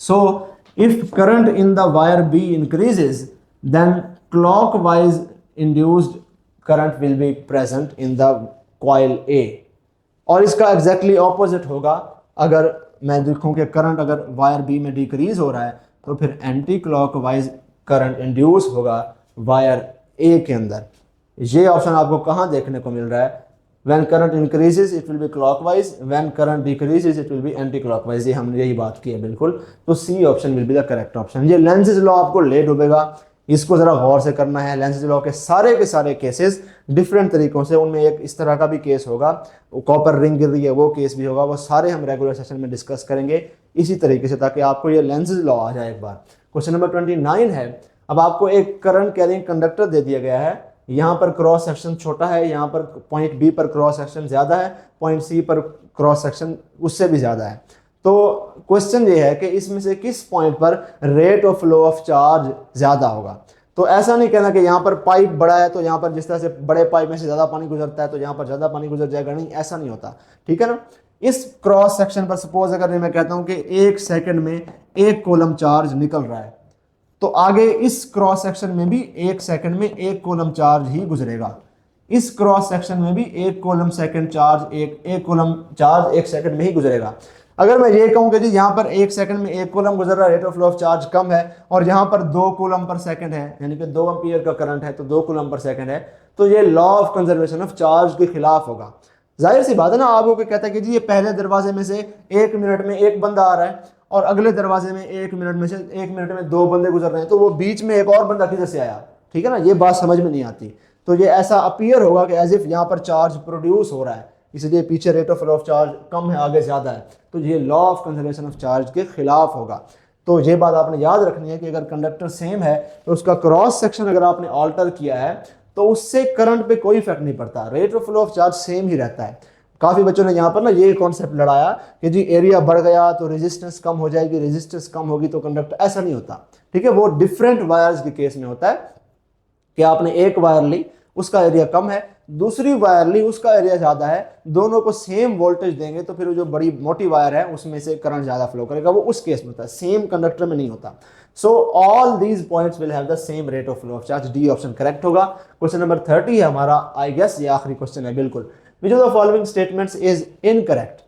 So if current in the wire B increases then clockwise induced current will be present in the coil A. और इसका एग्जैक्टली ऑपोजिट होगा, अगर मैं देखूं कि करंट अगर वायर बी में डिक्रीज हो रहा है तो फिर एंटी क्लॉकवाइज करंट इंड्यूस होगा वायर ए के अंदर। ये ऑप्शन आपको कहाँ देखने को मिल रहा है? When current increases it will be clockwise, when current decreases it will be anti clockwise. ये हमने यही बात की है बिल्कुल। तो C option will be the correct option. ये लेंज़ लॉ आपको ले डूबेगा, इसको जरा गौर से करना है। लेंज़ लॉ के सारे केसेस डिफरेंट तरीकों से, उनमें एक इस तरह का भी केस होगा, कॉपर रिंग गिर रही है वो केस भी होगा, वो सारे हम रेगुलर सेशन में डिस्कस करेंगे इसी तरीके से, ताकि आपको ये लेंज़ लॉ आ जाए एक बार। क्वेश्चन नंबर 29 है। अब आपको एक करंट कैरिंग कंडक्टर दे दिया गया है, यहाँ पर क्रॉस सेक्शन छोटा है, यहाँ पर पॉइंट बी पर क्रॉस सेक्शन ज़्यादा है, पॉइंट सी पर क्रॉस सेक्शन उससे भी ज़्यादा है। तो क्वेश्चन ये है कि इसमें से किस पॉइंट पर rate of flow of charge ज़्यादा होगा। तो ऐसा नहीं कहना कि यहाँ पर पाइप बड़ा है तो यहाँ पर जिस तरह से बड़े पाइप में से ज़्यादा पानी गुजरता है तो यहाँ पर ज़्यादा पानी गुजर जाएगा, नहीं, ऐसा नहीं होता, ठीक है ना। इस क्रॉस सेक्शन पर सपोज अगर मैं कहता हूँ कि 1 सेकंड में 1 कूलम चार्ज निकल रहा है, तो आगे इस क्रॉस सेक्शन में भी 1 सेकंड में 1 कूलम चार्ज ही गुजरेगा। इस क्रॉस सेक्शन में भी 1 कूलम सेकंड चार्ज, एक कूलम चार्ज 1 सेकंड में ही गुजरेगा। अगर मैं ये कहूँ कि जी यहाँ पर 1 सेकंड में 1 कूलम गुजर रहा है, rate of flow of charge कम है, और यहाँ पर 2 कूलम पर सेकंड है, यानी कि 2 एम्पीयर का करंट है तो 2 कूलम पर सेकंड है, तो ये law of conservation of charge के खिलाफ होगा। जाहिर सी बात है ना, आपको कहता है कि जी ये पहले दरवाजे में से 1 मिनट में 1 बंदा आ रहा है और अगले दरवाजे में 1 मिनट में से 1 मिनट में 2 बंदे गुजर रहे हैं, तो वो बीच में एक और बंदा किधर से आया, ठीक है ना। ये बात समझ में नहीं आती। तो ये ऐसा अपीयर होगा कि एज इफ यहाँ पर चार्ज प्रोड्यूस हो रहा है, इसलिए पीछे rate of flow of charge कम है, आगे ज़्यादा है, तो ये law of conservation of charge के खिलाफ होगा। तो ये बात आपने याद रखनी है कि अगर कंडक्टर सेम है तो उसका क्रॉस सेक्शन अगर आपने ऑल्टर किया है तो उससे करंट पे कोई इफेक्ट नहीं पड़ता, rate of flow of charge same ही रहता है। काफ़ी बच्चों ने यहाँ पर ना ये कॉन्सेप्ट लड़ाया कि जी एरिया बढ़ गया तो रेजिस्टेंस कम हो जाएगी, रेजिस्टेंस कम होगी तो कंडक्टर, ऐसा नहीं होता, ठीक है। वो डिफरेंट वायर्स के केस में होता है कि आपने एक वायर ली उसका एरिया कम है, दूसरी वायर ली उसका एरिया ज़्यादा है, दोनों को सेम वोल्टेज देंगे तो फिर जो बड़ी मोटी वायर है उसमें से करंट ज़्यादा फ्लो करेगा, वो उस केस में होता है, सेम कंडक्टर में नहीं होता। So all these points will have the same rate of flow of charge. D option correct होगा। क्वेश्चन नंबर 30 है हमारा, आई गेस ये आखिरी क्वेश्चन है बिल्कुल। Which of the following statements is incorrect?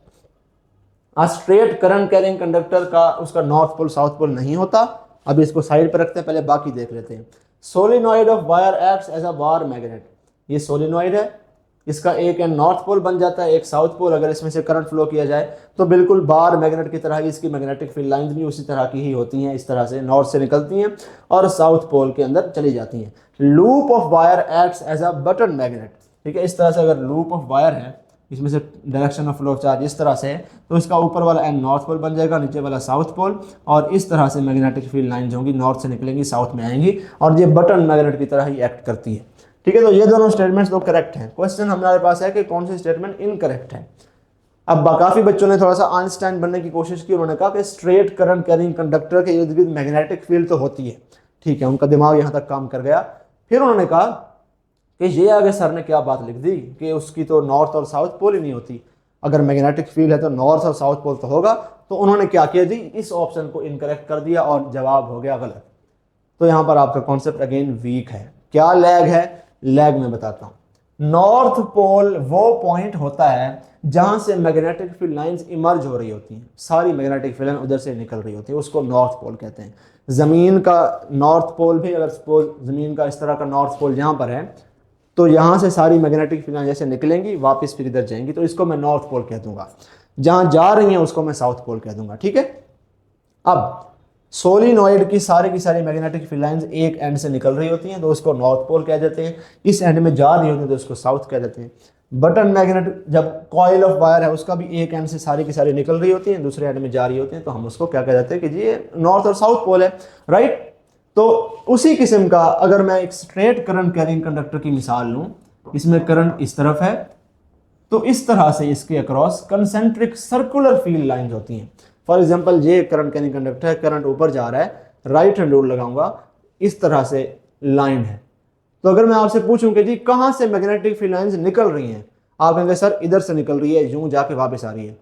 A straight current carrying conductor का उसका north pole south pole नहीं होता। अभी इसको साइड पर रखते हैं, पहले बाकी देख लेते हैं। Solenoid of wire acts as a bar magnet. ये सोलिनॉइड है, इसका एक एंड नॉर्थ पोल बन जाता है, एक साउथ पोल। अगर इसमें से करंट फ्लो किया जाए तो बिल्कुल बार मैग्नेट की तरह ही इसकी मैग्नेटिक फील्ड लाइंस भी उसी तरह की ही होती हैं, इस तरह से नॉर्थ से निकलती हैं और साउथ पोल के अंदर चली जाती हैं। Loop of wire acts as a button magnet, ठीक है। इस तरह से अगर लूप ऑफ वायर है, इसमें से direction of flow of charge इस तरह से है, तो इसका ऊपर वाला एंड नॉर्थ पोल बन जाएगा, नीचे वाला साउथ पोल, और इस तरह से मैग्नेटिक फील्ड लाइन जो होंगी नॉर्थ से निकलेंगी साउथ में आएंगी और ये बटन मैग्नेट की तरह ही एक्ट करती है, ठीक है। तो ये दोनों स्टेटमेंट्स तो करेक्ट हैं। क्वेश्चन हमारे पास है कि कौन सी स्टेटमेंट इनकरेक्ट है। अब काफ़ी बच्चों ने थोड़ा सा आइंस्टाइन बनने की कोशिश की, उन्होंने कहा कि स्ट्रेट करंट कैरिंग कंडक्टर के इर्द गिर्द मैग्नेटिक फील्ड तो होती है, ठीक है, उनका दिमाग यहाँ तक काम कर गया। फिर उन्होंने कहा कि ये आगे सर ने क्या बात लिख दी कि उसकी तो नॉर्थ और साउथ पोल ही नहीं होती, अगर मैग्नेटिक फील्ड है तो नॉर्थ और साउथ पोल तो होगा। तो उन्होंने क्या किया जी, इस ऑप्शन को इनकरेक्ट कर दिया और जवाब हो गया गलत। तो यहाँ पर आपका कॉन्सेप्ट अगेन वीक है। क्या लैग है? लैग में बताता हूँ। नॉर्थ पोल वो पॉइंट होता है जहां से मैग्नेटिक फील्ड लाइंस इमर्ज हो रही होती हैं, सारी मैग्नेटिक फील्ड लाइन उधर से निकल रही होती है, उसको नॉर्थ पोल कहते हैं। ज़मीन का नॉर्थ पोल भी, अगर सपोज ज़मीन का इस तरह का नॉर्थ पोल यहाँ पर है तो यहाँ से सारी मैग्नेटिक फील्ड जैसे निकलेंगी वापस फिर इधर जाएंगी, तो इसको मैं नॉर्थ पोल कह दूंगा। जहाँ जा रही हैं उसको मैं साउथ पोल कह दूंगा, ठीक है। अब सोलिनॉइड की सारी मैग्नेटिक फील्ड लाइंस एक एंड से निकल रही होती हैं तो उसको नॉर्थ पोल कह देते हैं, इस एंड में जा रही होती है तो उसको साउथ कह देते हैं। बटन मैग्नेट जब कॉइल ऑफ वायर है उसका भी एक एंड से सारी की सारी निकल रही होती हैं, दूसरे एंड में जा रही होती हैं, तो हम उसको क्या कह देते हैं कि जी ये नॉर्थ और साउथ पोल है, राइट। तो उसी किस्म का अगर मैं एक स्ट्रेट करंट कैरिंग कंडक्टर की मिसाल लूं, इसमें करंट इस तरफ है तो इस तरह से इसके across concentric circular field lines होती हैं। फॉर एग्जांपल ये करंट कैरिंग कंडक्टर है, करंट ऊपर जा रहा है, राइट हैंड रूल लगाऊंगा, इस तरह से लाइन है। तो अगर मैं आपसे पूछूं कि जी कहां से मैग्नेटिक फील्ड लाइंस निकल रही हैं, आप कहेंगे सर इधर से निकल रही है, यूं जाके वापस आ रही है,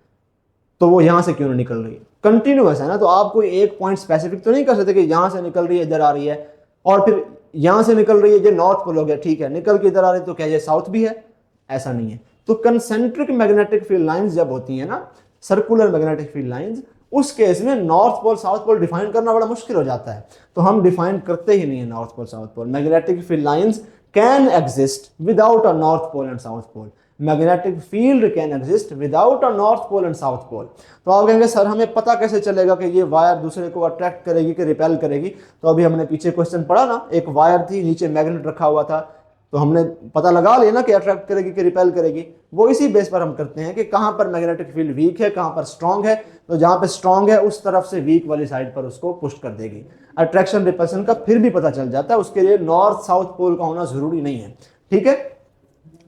तो वो यहां से क्यों नहीं निकल रही है? कंटिन्यूअस है ना, तो आप कोई एक पॉइंट स्पेसिफिक तो नहीं कर सकते कि यहां से निकल रही है इधर आ रही है और फिर यहाँ से निकल रही है, ये नॉर्थ पोल हो गया, ठीक है, निकल के इधर आ रही तो क्या ये साउथ भी है? ऐसा नहीं है। तो कंसेंट्रिक मैग्नेटिक फील्ड लाइंस जब होती है ना, सर्कुलर मैग्नेटिक फील्ड लाइंस, उस केस में north pole south pole define करना बड़ा मुश्किल हो जाता है। तो हम डिफाइन करते ही नहीं है north pole south pole. Magnetic field lines can exist without a north pole and south pole. Magnetic field can exist without a north pole and south pole. तो आप कहेंगे सर हमें पता कैसे चलेगा कि ये वायर दूसरे को अट्रैक्ट करेगी कि रिपेल करेगी? तो अभी हमने पीछे क्वेश्चन पढ़ा ना, एक वायर थी, नीचे मैग्नेट रखा हुआ था, तो हमने पता लगा लिया ना कि अट्रैक्ट करेगी कि रिपेल करेगी। वो इसी बेस पर हम करते हैं कि कहाँ पर मैग्नेटिक फील्ड वीक है, कहाँ पर स्ट्रांग है। तो जहाँ पे स्ट्रांग है उस तरफ से वीक वाली साइड पर उसको पुश कर देगी। अट्रैक्शन रिपल्सन का फिर भी पता चल जाता है, उसके लिए नॉर्थ साउथ पोल का होना जरूरी नहीं है। ठीक है,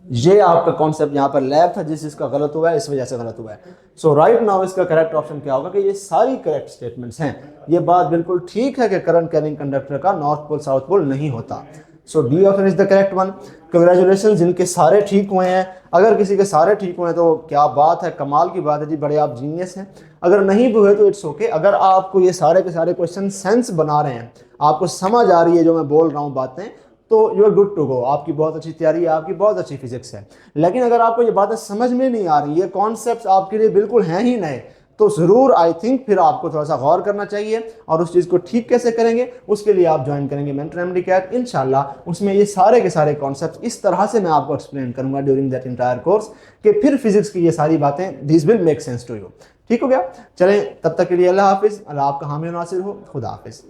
ये आपका कॉन्सेप्ट यहाँ पर लैब था, जिस चीज का गलत हुआ है इस वजह से गलत हुआ है। सो राइट नाउ इसका करेक्ट ऑप्शन क्या होगा कि ये सारी करेक्ट स्टेटमेंट्स हैं। ये बात बिल्कुल ठीक है कि करंट कैरिंग कंडक्टर का नॉर्थ पोल साउथ पोल नहीं होता। So D option is the correct one. Congratulation जिनके सारे ठीक हुए हैं। अगर किसी के सारे ठीक हुए हैं तो क्या बात है, कमाल की बात है जी, बड़े आप जीनियस हैं। अगर नहीं भी हुए तो इट्स ओके। अगर आपको ये सारे के सारे क्वेश्चन सेंस बना रहे हैं, आपको समझ आ रही है जो मैं बोल रहा हूँ बातें, तो you are good to go. आपकी बहुत अच्छी तैयारी है, आपकी बहुत अच्छी फिजिक्स है। लेकिन अगर आपको ये बातें समझ में नहीं आ रही है, कॉन्सेप्ट्स आपके लिए बिल्कुल हैं ही नए, तो ज़रूर आई थिंक फिर आपको थोड़ा सा गौर करना चाहिए। और उस चीज़ को ठीक कैसे करेंगे उसके लिए आप ज्वाइन करेंगे मेंटर MD-CAT इंशाल्लाह। उसमें ये सारे के सारे कॉन्सेप्ट्स इस तरह से मैं आपको एक्सप्लेन करूंगा ड्यूरिंग दैट इंटायर कोर्स कि फिर फिजिक्स की ये सारी बातें this will make sense to you. ठीक हो गया? चलें, तब तक के लिए अल्लाह हाफिज़। अल्लाह आपका हामी नासिर हो। खुदा हाफिज़।